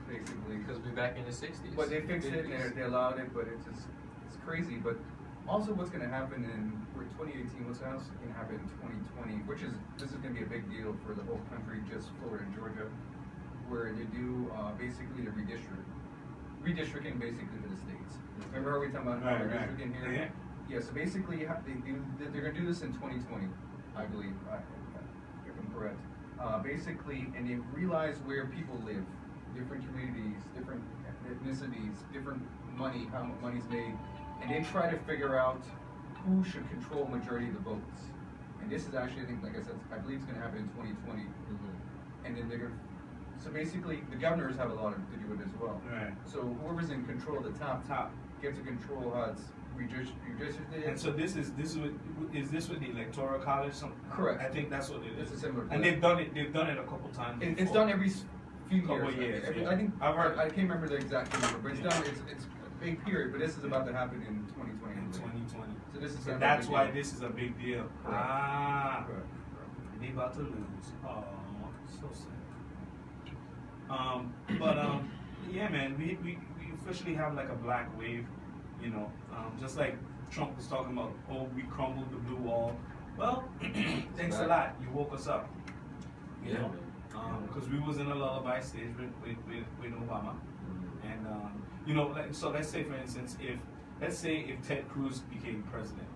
basically. Because we're back in the 60s. But they fixed it and they allowed it, but it's crazy. But also, what's going to happen we're in 2018? What's going to happen in 2020? This is going to be a big deal for the whole country, just Florida and Georgia, where they do basically the redistricting basically for the states. Remember how we talking about redistricting here? Yeah. So basically, they're going to do this in 2020, I believe, if I'm correct. Basically, and they realize where people live, different communities, different ethnicities, different money, how much money's made, and they try to figure out who should control majority of the votes. And this is actually, I think, like I said, I believe it's going to happen in 2020. Mm-hmm. And then they're going to, so basically, the governors have a lot to do with it as well. Right. So whoever's in control at the top gets to control how it's redistricted. And so is this with the electoral college? Correct. I think that's what it is. It's a similar. And they've done it a couple times. It's before. done every few Couple years. years, yeah. I think I've heard. I can't remember the exact number, but it's done. It's a big period. But this is about to happen in 2020. In 2020. So this is. So a that's big why deal. this is a big deal. Correct. Ah. Correct. They about to lose. Oh, so sad. Yeah, man, we officially have like a black wave, you know, just like Trump was talking about, oh, we crumbled the blue wall. Well, thanks a lot. You woke us up. You Yeah. know, because we was in a lullaby stage with Obama, and you know, so let's say for instance, if Ted Cruz became president,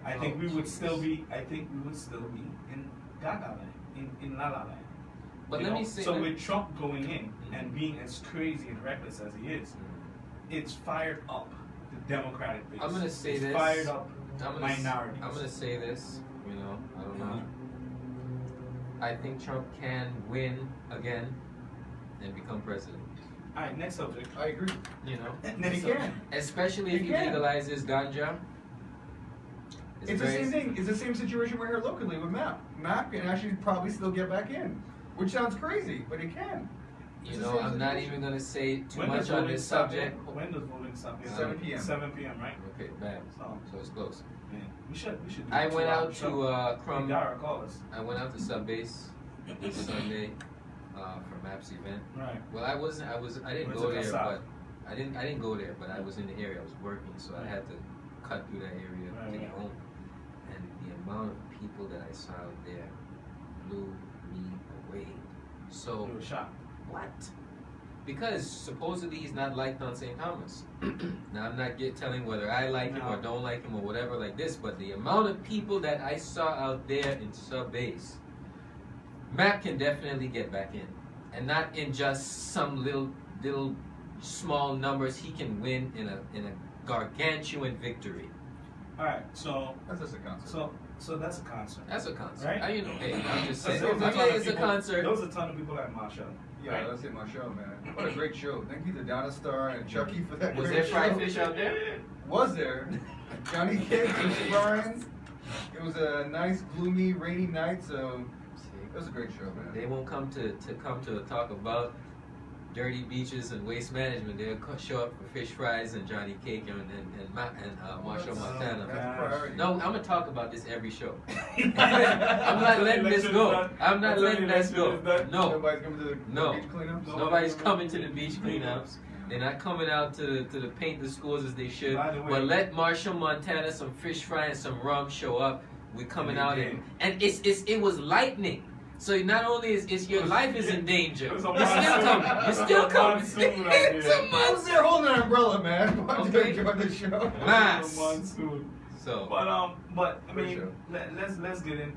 I think we would still be in Gaga land, in La La Land. But You let know? me say. So with Trump going in and being as crazy and reckless as he is, it's fired up the Democratic base. I'm gonna say it's this. fired up I'm gonna minorities. I'm gonna say this. You know, I don't know. I think Trump can win again and become president. All right, next subject. I agree. You know, Next He subject. can. especially if He he can. legalizes ganja. It's the same thing. It's the same situation we're here locally with Map. Map can actually probably still get back in, which sounds crazy, but it can. You It's the know, same I'm not situation. even gonna say too When much does on voting this stop? subject. When does voting stop? 7 p.m. 7 p.m. Right? Okay, bam. So, So it's close. yeah, we should. Do I a went 2 hour out show. to Crum. Dara, call us. I went out to Subbase this Sunday for Maps event. Right. Well, I didn't Went go to there, Kasab. but I didn't go there, but I was in the area. I was working, so I had to cut through that area to get home. And the amount of people that I saw out there blew me away. So You were shocked. what? Because supposedly he's not liked on St. Thomas. Now I'm not telling whether I like him or don't like him or whatever like this, but the amount of people that I saw out there in sub base, Matt can definitely get back in, and not in just some little small numbers. He can win in a gargantuan victory. All right, so That's just a concert. so that's a concert. That's a concert. Right? You know, hey, I'm just There saying. was a ton of It's a people- concert. There was a ton of people at Machel. Yeah, Right? let's hit my show, man. What a great show. Thank you to Donna Star and Chucky for that Was great there fried show. fish out there? Was there? Johnny Cake and Brian. It was a nice, gloomy, rainy night, so it was a great show, man. They won't come to talk about dirty beaches and waste management. They'll show up for fish fries and Johnny Cake and Machel Montana. That's priority. No, I'm gonna talk about this every show. I'm not letting this go. I'm not letting this go. No, Nobody's coming to the No. beach cleanups? nobody's coming to the beach cleanups. They're not coming out to paint the schools as they should. By the way- But let Machel Montana, some fish fry and some rum show up. We're coming And out they and it was lightning. So not only is your life is in danger, It was you're a still monsoon. coming. You're still coming. Monsoon out It's there. a I was monsoon. there holding an umbrella, man. Why did Okay. you enjoy the show? Mass. Monsoon. So But I Great mean, show.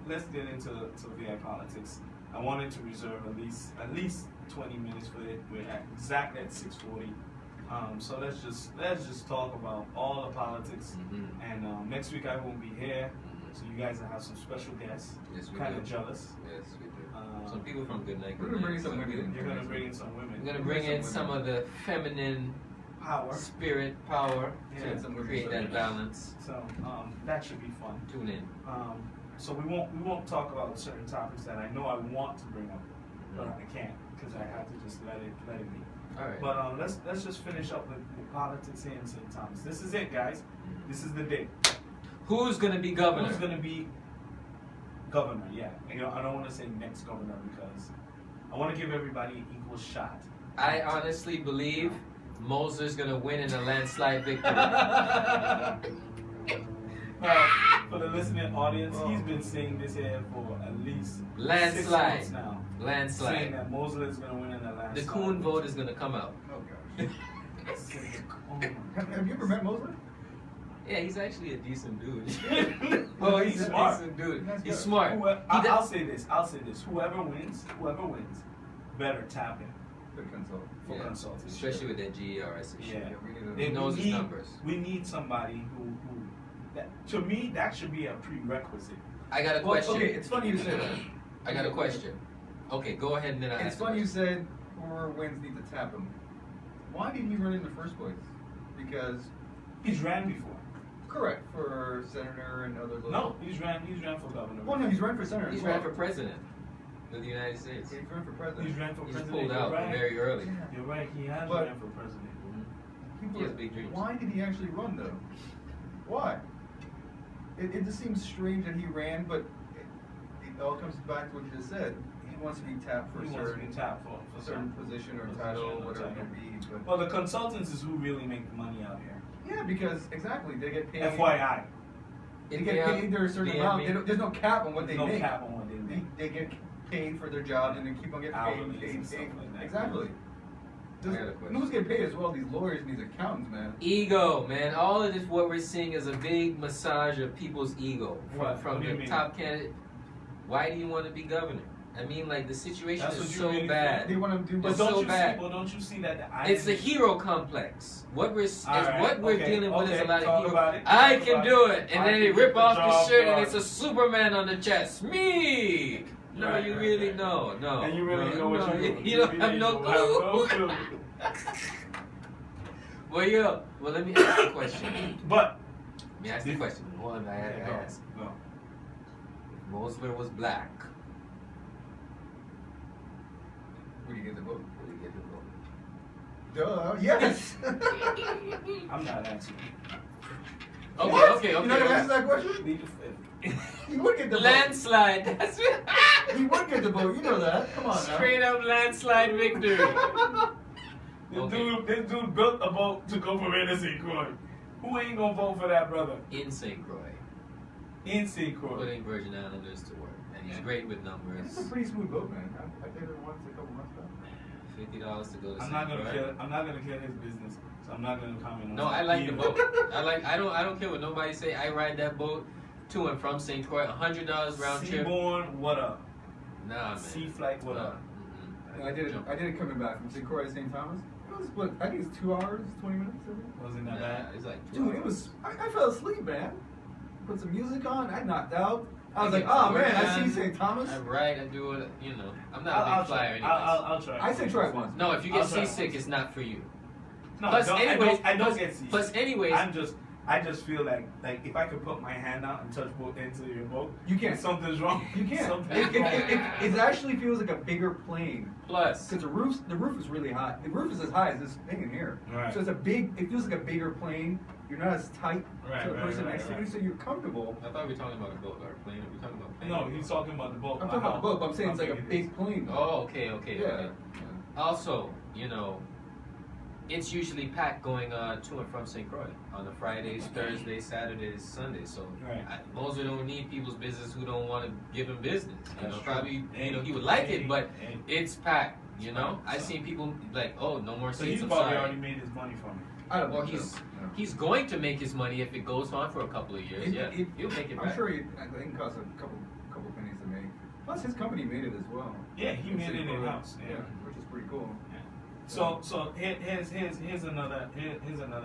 let's get into VI politics. I wanted to reserve at least 20 minutes for it. We're exactly at 6:40. So let's just talk about all the politics. Mhm. And next week I won't be here, so you guys will have some special guests. Yes, we Kind do. of jealous. Yes, we do. Um, Some people from Good Night. We're Good gonna bring Night. some Some women in. You're gonna bring in some women. We're gonna bring in some of the feminine Power. spirit, power Yeah. to create that balance. So that should be fun. Tune in. So we won't talk about certain topics that I know I want to bring up, but I can't because I have to just let it be. All right. But let's just finish up with politics here in St. Thomas. This is it, guys. This is the day. Who's gonna be governor? Who's gonna be governor? Yeah. You know, I don't want to say next governor because I want to give everybody an equal shot. I honestly believe Moser's gonna win in a landslide victory. Now, for the listening audience, he's been saying this here for at least 6 Landslide. months now. Saying Landslide. that Mosley is going to win in that landslide. The Coon vote is gonna come out. Oh, gosh. Oh my Have you ever met Mosley? Yeah, he's actually a decent dude. Oh, he's a smart. decent dude. Nice He's guy. smart. I'll say this. Whoever wins, better tap him Good consult. for Yeah. consulting. Especially with that GERS issue. Yeah. We need He to. knows his numbers. We need somebody who that, to me, that should be a prerequisite. I got a Well, question. okay, it's funny you say that. I got a question. Okay, go ahead and then I It's ask the funny you question. said whoever wins need to tap him. Why did he run in the first place? Because He's ran before. correct for senator and other. No, he's ran for governor. Well, no, he's running for senator. He's as well. ran for president of the United States. He's running for president. He's ran for He's president. pulled You're out right. very early. Yeah. You're right. He has But- ran for president. People He has are- big dreams. Why did he actually run though? Why? It just seems strange that he ran, but it all comes back to what you just said. He wants to be tapped for He a wants to certain, be tapped for certain position or position title, or whatever title. it may be. But Well, the consultants is who really make the money out here. yeah, because exactly they get paid. FYI, They get paid their certain amount. They don't, there's no cap on what they no make. cap on what they make. They get paid for their job and they keep on getting Hourlies paid. and stuff like that. Exactly. I got a question. Who's getting paid as well? These lawyers and these accountants, man. Ego, man. All of this, what we're seeing is a big massage of people's ego. What? From What do you the mean? top candidate. Why do you want to be governor? I mean, like, the situation That's is what you so really bad. They want to do. But It's don't so you bad. see? But don't you see that the It's the irony- hero complex. What we're All right, okay, dealing with is a lot talk of hero. about it, I talk can about do it. it, and I then they can rip get the off the job shirt, done. and it's a Superman on the chest. Me. No, Right, you right, really right. know. No. And you really no, know what no, you're doing. You don't have really no don't have clue. no clue. Well, let me ask you a question. But Let me ask you a question. Hold on, I had to go, ask. go. If Mosler was black, Where do you get the vote? would he get the vote? Duh. Yes. I'm not answering. Okay. You're not gonna answer that question? Lead the fifth. He would get the vote. Landslide. That's He would get the vote. You know that. Come on now. straight up landslide victory. This dude built a boat to go for St. Croix. Who ain't gonna vote for that brother? In St. Croix, In St. Croix. putting Virgin Islanders to work, man. and he's great with It's numbers. a pretty smooth boat, man. I did it once a couple months back. $50 to go to I'm St. not gonna Croix. kill. I'm not gonna kill his business. So I'm not gonna comment on. No, that I like the either. boat. I don't care what nobody say. I ride that boat to and from St. Croix. $100 round trip. Seaborn, what up? Nah, man. Sea flight, what up? Mhm. I did it. I did it coming back from St. Croix to St. Thomas. It was what? I think it's 2 hours, 20 minutes. I think. Wasn't that Nah, bad? it's like Dude, it was. I fell asleep, man. Put some music on. I knocked out. I was I like, get oh work man, I done. see St. Thomas. I ride, I do it, you know. I'm not I'll a big flyer try. anyways. I'll try. I said try it once. No, if you I'll get try seasick, once. it's not for you. No, Plus, anyways, I don't plus- get seasick. plus anyways- I just feel like if I could put my hand out and touch both ends of your boat, You can't. something's wrong. You can't. Something's It wrong. it actually feels like a bigger plane. Plus, Because the roof is really high. The roof is as high as this thing in here. Right. So it's a big. It feels like a bigger plane. You're not as tight Right, to the right, person right, next to you, right. so you're comfortable. I thought we were talking about a boat or a plane. Are we talking about plane? No, he's talking about the boat. I'm talking about the boat, but I'm saying it's like a How big it big is. plane. Oh, okay, okay, Yeah. okay. Also, you know, it's usually packed going to and from St. Croix on the Fridays, Thursdays, Saturdays, Sundays. So Right. Moser don't need people's business who don't want to give him business. You That's know, true. probably he would like it, but Hey. it's packed. You know, Right, I've so- seen people like, oh, no more So seats. he's I'm probably sorry. already made his money from it. I don't Well, think he's so. he's going to make his money if it goes on for a couple of years. Yeah, he'll make it I'm back. sure I think it costs a couple pennies to make. Plus, his company made it as well. Yeah, he In made it St. Croix. in house. Yeah, which is pretty cool. So here's another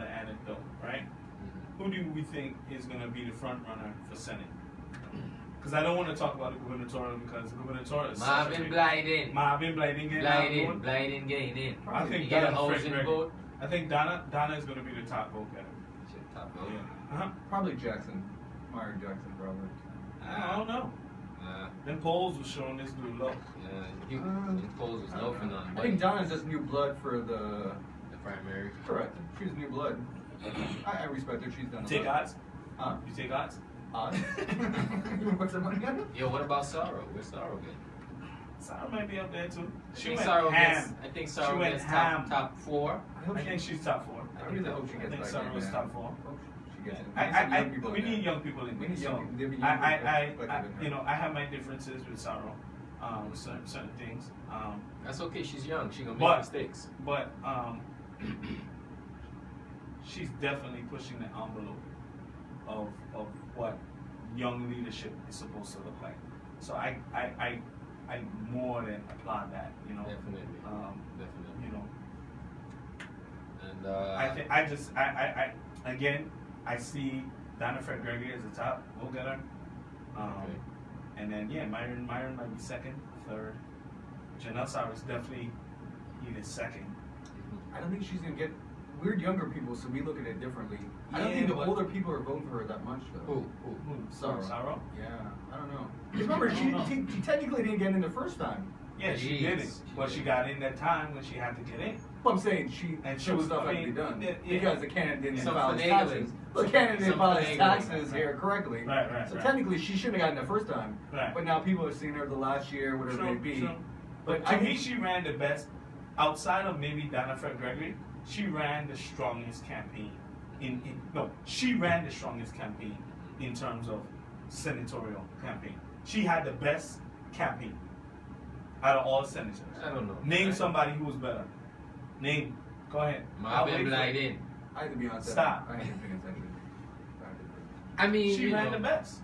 anecdote, right? Mhm. Who do we think is going to be the front runner for Senate? Because I don't want to talk about the gubernatorial because the gubernatorial is Marvin Blyden. Marvin Blyden getting out vote. Blyden getting in. I think You get a Donna housing Fred vote. I think Donna is going to be the top vote getter. Shit, top vote. Uh-huh. Probably Jackson, Myron Jackson, probably. I don't know. Them polls were showing this dude low. His polls was low for none. I think Donna's just new blood for the. The primary. Correct. She's new blood. I respect her. She's done. You take odds? Huh? You take odds? Odds? You wanna put some money on it? Yo, what about Sorrow? Where's Sorrow good? Sarah might be up there too. I She think went Sorrow ham. gets. I think She Sorrow went gets ham. top 4. I think she's top 4. I really hope she I gets think back Sarah in, was man. top 4. Hope she gets in. We need young people in We there. need young people. There be young I people in there. you know, I have my differences with Sarah, certain things. That's okay. She's young. She gonna make But- mistakes. But she's definitely pushing the envelope of what young leadership is supposed to look like. So I more than applaud that. You know, Definitely. Definitely. you know. And I think I again I see Donna Fred Gregory as the top vote getter. Okay. And then Myron might be second, third. Janelle Sauer is definitely either second. I don't think she's gonna get. We're younger people, so we look at it differently. I don't Yeah, think the but- older people are voting for her that much, though. Who? Sarah. Sarah? Yeah, I don't know. Remember, she technically didn't get in the first time. Yeah, she did it. But she got in that time when she had to get in. But I'm saying she And she some was- stuff I had to be mean, done yeah. because the candidate didn't Some file his finagling. taxes. The candidate didn't Some file his finagling. taxes here correctly. Right. So technically, she shouldn't have gotten the first time. Right. But now people are seeing her the last year, whatever it may be. True. But I to me, think- she ran the best. Outside of maybe Donna Fred Gregory, she ran the strongest campaign. She ran the strongest campaign in terms of senatorial campaign. She had the best campaign out of all senators. I don't know. Name somebody who was better. Name. Go ahead. I'll Marvin wait for it. Blyden. I had to be honest. Stop. I ain't paying attention. I mean, She you ran know, the best.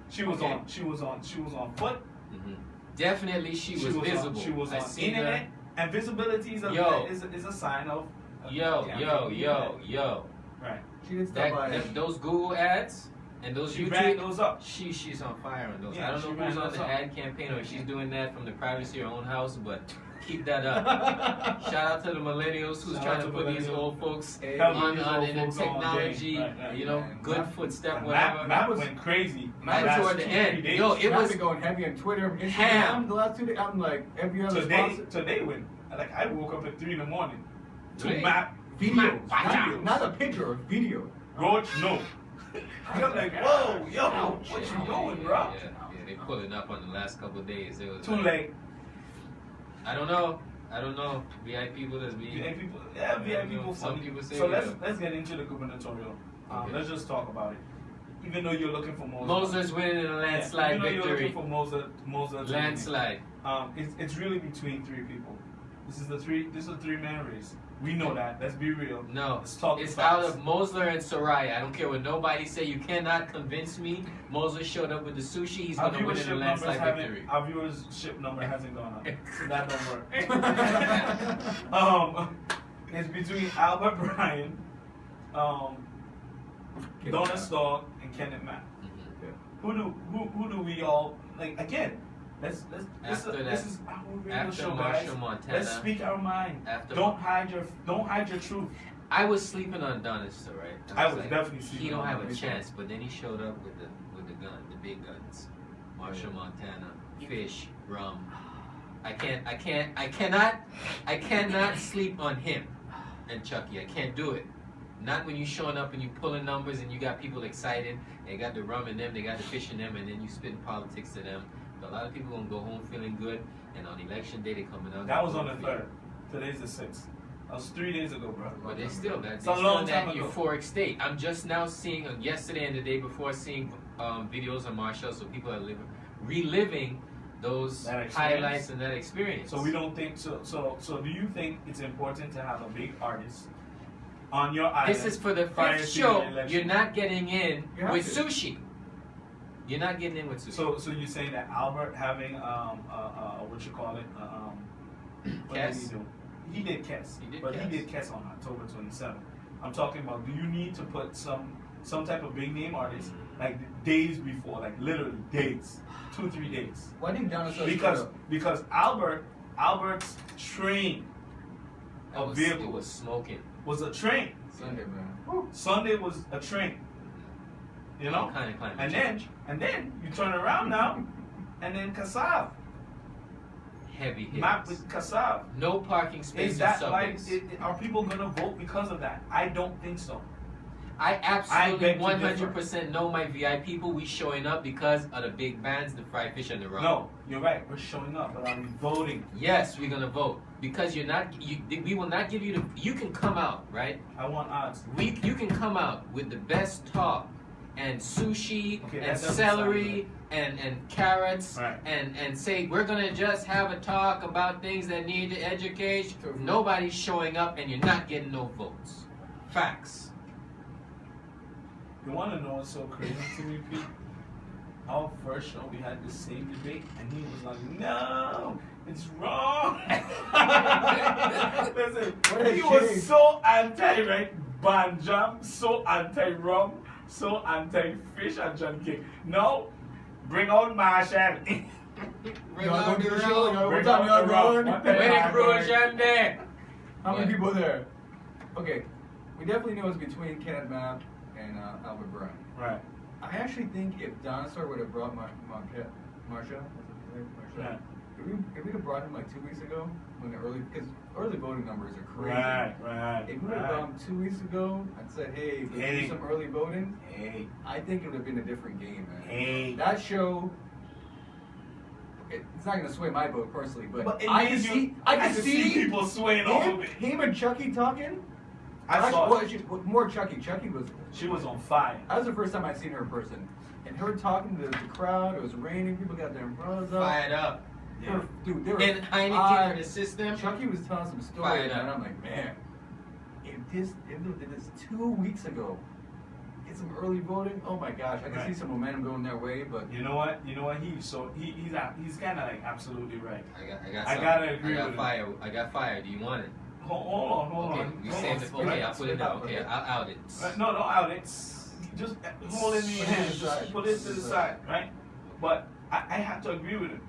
She was Okay. on. She was on foot. mhm. Definitely, she was visible. she was I on seen internet. her. And visibility is Yo. a sign of. Yo. Right. She did stop by. Those Google ads and those She YouTube. ran those up. She's on fire on those. Yeah, I don't she know ran who's on those the up. ad campaign or if she's doing that from the privacy of her own house, but keep that up. Shout out to the millennials who's Shout trying out to to put these millennials. old folks Hey, on these in old the folks on technology, game. Right, you know, man. good Map- footstep, And whatever. Matt went crazy. Matt last toward the 2-3 end. days. Yo, it I've was been going heavy on Twitter, Instagram. Ham. The last 2 days, I'm like every other sponsor. Today when like I woke up at 3 in the morning to Really? map Videos, videos. not a picture, a video. Roach, no. I'm like, whoa, yo, what you doing, bro? Yeah, they pulling up on the last couple of days. It was Too like, late. I don't know. VIP people that's be. VIP people, yeah, VIP people. Some funny. people say so yeah. let's get into the gubernatorial. Okay. Let's just talk about it. even though you're looking for Moser. Moser's winning in a landslide even though you're victory. looking for Moser to Landslide. win. It's really between three people. This is a three-man race. We know that. Let's be real. No, Let's talk it's facts. out of Mosler and Soraya. I don't care what nobody say. You cannot convince me. Mosler showed up with the sushi. He's going to win in a landslide victory. Our viewership number hasn't gone up, so that don't work. It's between Albert Bryan, Donna Stark, and Kenneth Mack. Who do we all like? Again, this is our radio show, guys. Montano, Let's speak our mind. Don't hide your truth. I was sleeping on Donister, right? I was definitely sleeping. He don't on have a Donister. chance, but then he showed up with the gun, the big guns. Machel, Montana, fish, rum. I cannot sleep on him and Chucky. I can't do it. Not when you showing up and you pulling numbers and you got people excited. They got the rum in them, they got the fish in them, and then you spitting politics to them. But a lot of people gonna go home feeling good, and on election day they coming out. That was on the 3rd. Today's the 6th. That was 3 days ago, bro. But they still got It's a long time that ago. euphoric state. I'm just now seeing yesterday and the day before seeing videos of Machel, so people are reliving those That experience. highlights and that experience. So we don't think so. Do you think it's important to have a big artist on your island? This is for the prior 5th to show. the election? You're not getting in You have with to. sushi. You're not getting in with sushi. So you're saying that Albert having what you call it what did Kess? he do? He did Kess, He did but Kess. he did Kess on October 27th. I'm talking about. Do you need to put some type of big name artist like days before, like literally days, 2-3 days? Well, I think Dinosaur Because Albert's train That was, vehicle it was smoking. was a train. Sunday, man. Sunday was a train. You know? All kind of climate And change. then you turn around now, and then Kassav. Heavy hitters. Map with Kassav. No parking Is spaces. that like, subways. are people gonna vote because of that? I don't think so. I absolutely beg to 100% know my VIP people. We showing up because of the big bands, the fried fish, and the rum. No, you're right. We're showing up, but are we voting? Yes, we're gonna vote because you're not. We will not give you the. You can come out, right? I want odds. You can come out with the best talk and sushi Okay, and that doesn't celery and carrots Right. and say we're gonna just have a talk about things that need education. Nobody's showing up and you're not getting no votes. Facts. You want to know what's so crazy to me, Pete? Our first show, we had the same debate, and he was like, "No, it's wrong." Listen, he was so anti, right? Banjam, so anti-rum, so anti-fish and John King. No, bring out Machel. Bring Y'all out gonna do the the show? rum. Y'all- Bring What time out y'all the rum. going? What the Where heck? the Croix there? How many Yeah. people there? Okay, we definitely know it's between Kenneth Mapp and Albert Bryan. Right. I actually think if Dinosaur would have brought Marsha, Yeah. if we'd have brought him like 2 weeks ago, when because early voting numbers are crazy. Right. If we would have brought him 2 weeks ago and said, hey, let's do some early voting, Hey. I think it would have been a different game, man. Hey. That show, it's not going to sway my vote personally, but it I made can see people swaying off of it. him and Chucky talking. I saw it. More Chucky. Chucky was. She was on fire. That was the first time I'd seen her in person. And her talking to the crowd, it was raining, people got their umbrellas up. Fired up. Dude, they were And Heineken in the system. Chucky was telling some Fired stories, up. and I'm like, man, if they did this 2 weeks ago, get some early voting, oh my gosh, I can see some momentum going their way, but You know what? He's kind of like absolutely right. I gotta agree with him. fire. I got fire. Do you want it? Hold Okay, on. you Hold saved on. it for me. I'll put it out. Okay, I'll out it. No, out. It's just hold it in your Put it hand. aside. Put it to the side, right? But I have to agree with him.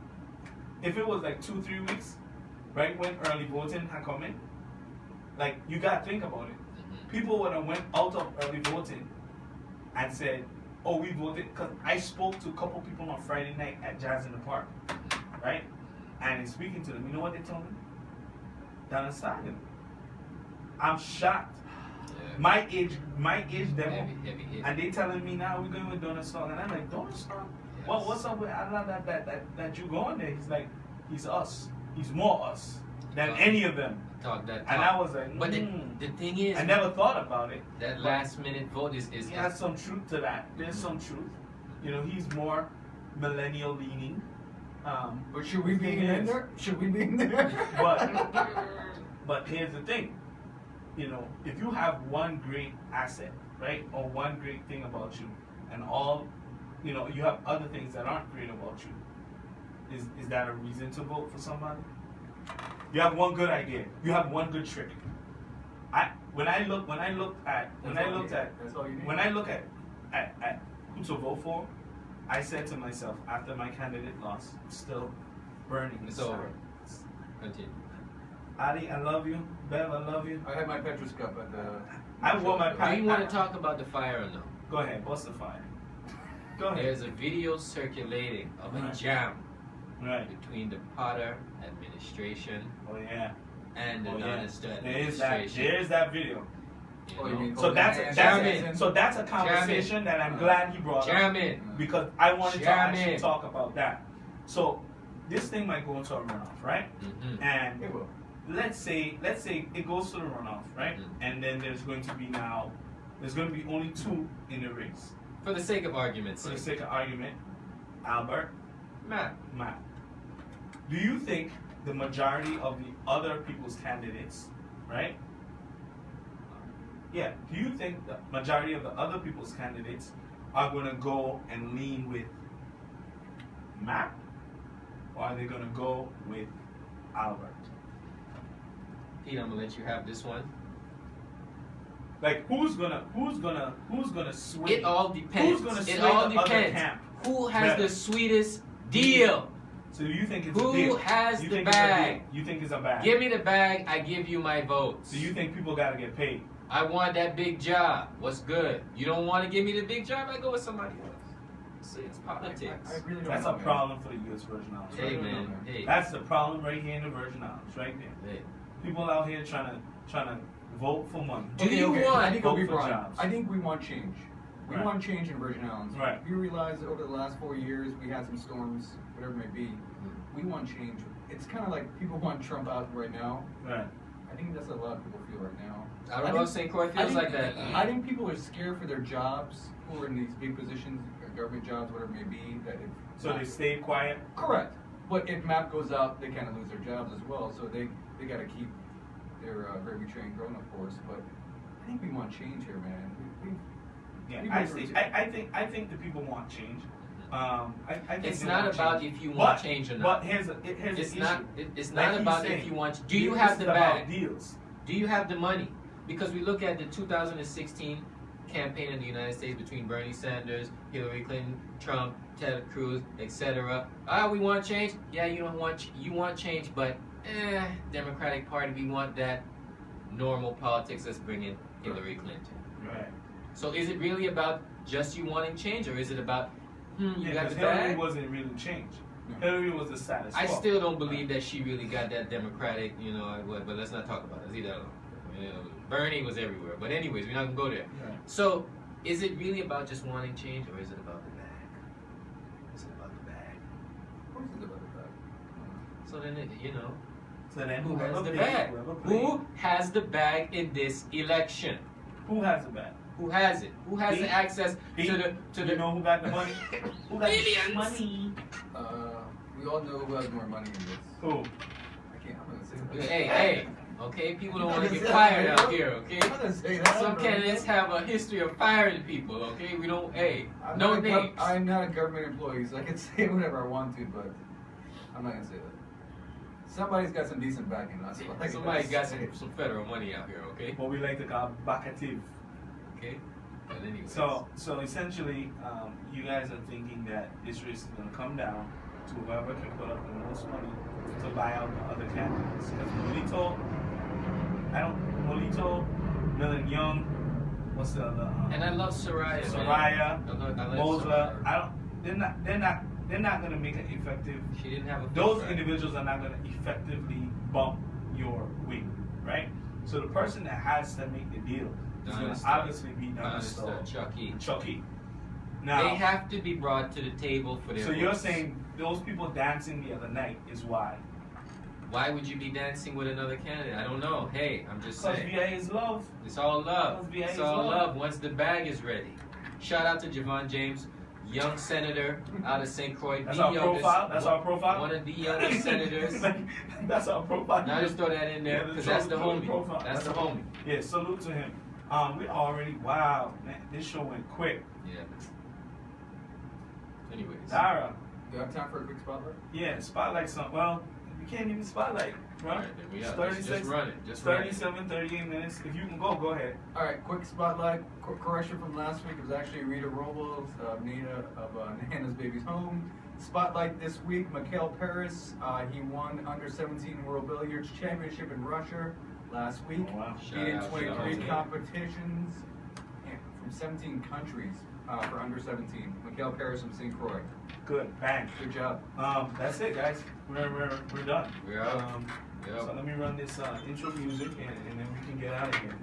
If it was like 2-3 weeks, right when early voting had come in, like you gotta think about it. People would have went out of early voting and said, "Oh, we voted." Because I spoke to a couple people on Friday night at Jazz in the Park, right? And in speaking to them, you know what they told me? Down in Stadium. I'm shocked. Yeah. My age demo, Heavy hit. and they telling me now we're going with Donald Stark, and I'm like, Donald Stark? Well, what's up with Allah that you going there? He's like, he's us. He's more us. than any of them. Talk that talk. And I was like, But the thing is, I never thought about it. that last minute vote is He has some truth to that. There's some truth. You know, he's more millennial leaning. But should we be thing in is- there? Should we be in there? But here's the thing. You know, if you have one great asset, right, or one great thing about you, and all, you know, you have other things that aren't great about you, is that a reason to vote for somebody? You have one good idea. You have one good trick. When I look at who to vote for, I said to myself after my candidate lost, still burning It's inside. over. Continue. Adi, I love you. Bev, I love you. I had my Petrus cup at the. I wore my Do you want to talk about the fire or no? Go ahead, bust the fire. Go ahead. There's a video circulating of a Right. jam Right. between the Potter administration Oh yeah. and the Oh yeah. Donester There is that. administration. There is that video. You Oh, you know? mean- So that's Jamming. a conversation that I'm glad he brought up Jamming. because I wanted to Jamming. actually talk about that. So this thing might go into a runoff, right? Mhm. And It will. let's say it goes to the runoff, right? Mhm. And then there's going to be only two in the race. For the sake of argument's For the sake. sake of argument, Albert, Matt. Matt. Do you think the majority of the other people's candidates, right? Yeah. Do you think the majority of the other people's candidates are going to go and lean with Matt, or are they going to go with Albert? Pete, I'm gonna let you have this one. Like who's gonna sway? It all depends. Who's gonna It sway all the other depends. camp? Who has Better. the sweetest deal? So you think it's Who a deal? has You the think it's a deal? bag? You think it's a bag? Give me the bag, I give you my votes. So you think people gotta get paid? I want that big job. What's good? You don't want to give me the big job? I go with somebody else. See, it's politics. I really don't That's know, a man. problem for the U.S. Virgin Islands. Hey right? man, hey. That's the problem right here in the Virgin Islands, right there. Hey. People out here trying to vote for money. Do you want- I think it'll be vote for broad. jobs? I think we want change. We Right. want change in Virgin Islands. Right. You realize that over the last 4 years we had some storms, whatever it may be. We want change. It's kind of like people want Trump out right now. Right. I think that's what a lot of people feel right now. I don't know if St. Croix feels like that. I think people are scared for their jobs, who are in these big positions, government jobs, whatever it may be. That if So they stay quiet. correct. But if MAP goes out, they kind of lose their jobs as well. So they got to keep their very trained grown-up force. But I think we want change here, man. Yeah, We I went see. through I think the people want change. I think It's they not want about change. if you want But- change or not. But here's It's the not. issue. It's Like not he's about saying, if you want. Do you this have is the about bag? deals. Do you have the money? Because we look at the 2016 campaign in the United States between Bernie Sanders, Hillary Clinton, Trump, Ted Cruz, etc. We want change. Yeah, you want change, but Democratic Party, we want that normal politics that's bringing Hillary Clinton. Right. So is it really about just you wanting change, or is it about you Yeah, got because the Hillary bag? wasn't really change. No. Hillary was the status quo. I still don't believe that she really got that Democratic, but let's not talk about it. Let's leave that alone. Bernie was everywhere. But anyways, we're not going to go there. Right. So, is it really about just wanting change, or is it about the bag? Is it about the bag? Of course it's about the bag. So then, So then who has whoever the pays, bag? whoever pays. Who has the bag in this election? Who has the bag? Who has it? Who has Me? the access Me? to You the know who got the money? Who got Millions. the money? We all know who has more money in this. Who? I can't. I'm gonna say that. Hey, okay? People don't want to get fired out here, okay? I'm gonna say that. Some candidates have a history of firing people, okay? We don't, I'm no not a names. I'm not a government employee, so I can say whatever I want to, but I'm not gonna say that. Somebody's got some decent backing. That's what I Somebody got say. some federal money out here, okay? What we like to call bacative. Okay? But anyways. So essentially, you guys are thinking that this race is going to come down to whoever can put up the most money to buy out the other candidates. Because Molito, Millen Young, what's the other? And I love Soraya. Soraya, Man. I love Mosler. Soraya. They're not going to make it effective. She didn't have a Those right. individuals are not going to effectively bump your wing, right? So the person that has to make the deal is going to Donester. obviously be Donester, Chucky. Now, They have to be brought to the table for their so you're votes. saying those people dancing the other night is why? Why would you be dancing with another candidate? I don't know. Hey, I'm just Because saying. VA is love. It's all love. VA It's is all love. love once the bag is ready. Shout out to Javon James, young senator out of St. Croix. That's the our youngest, profile. That's our profile. One of the youngest senators. That's our profile. Now just throw that in there Yeah, because throw- that's the throw homie. profile. That's the homie. Yeah, salute to him. We already, wow, man, this show went quick. Yeah. Anyways. Dara, Do you have time for a quick spotlight? yeah, spotlight something. Well, you can't even spotlight, All right? right, then we It's got 36, just run it. Just run it. 37, 38 minutes. If you can go ahead. All right, quick spotlight. Quick correction from last week. It was actually Rita Robles, Nina of Hannah's Baby's Home. Spotlight this week, Machel Paris. He won under 17 World Billiards Championship in Russia last week. Oh, wow. He did Shout out, 23 shout out. competitions from 17 countries for under 17. Machel Paris from St. Croix. Good, bang. Good job. That's it, guys. We're done. We're out. Yep. So let me run this intro music and then we can get out of here.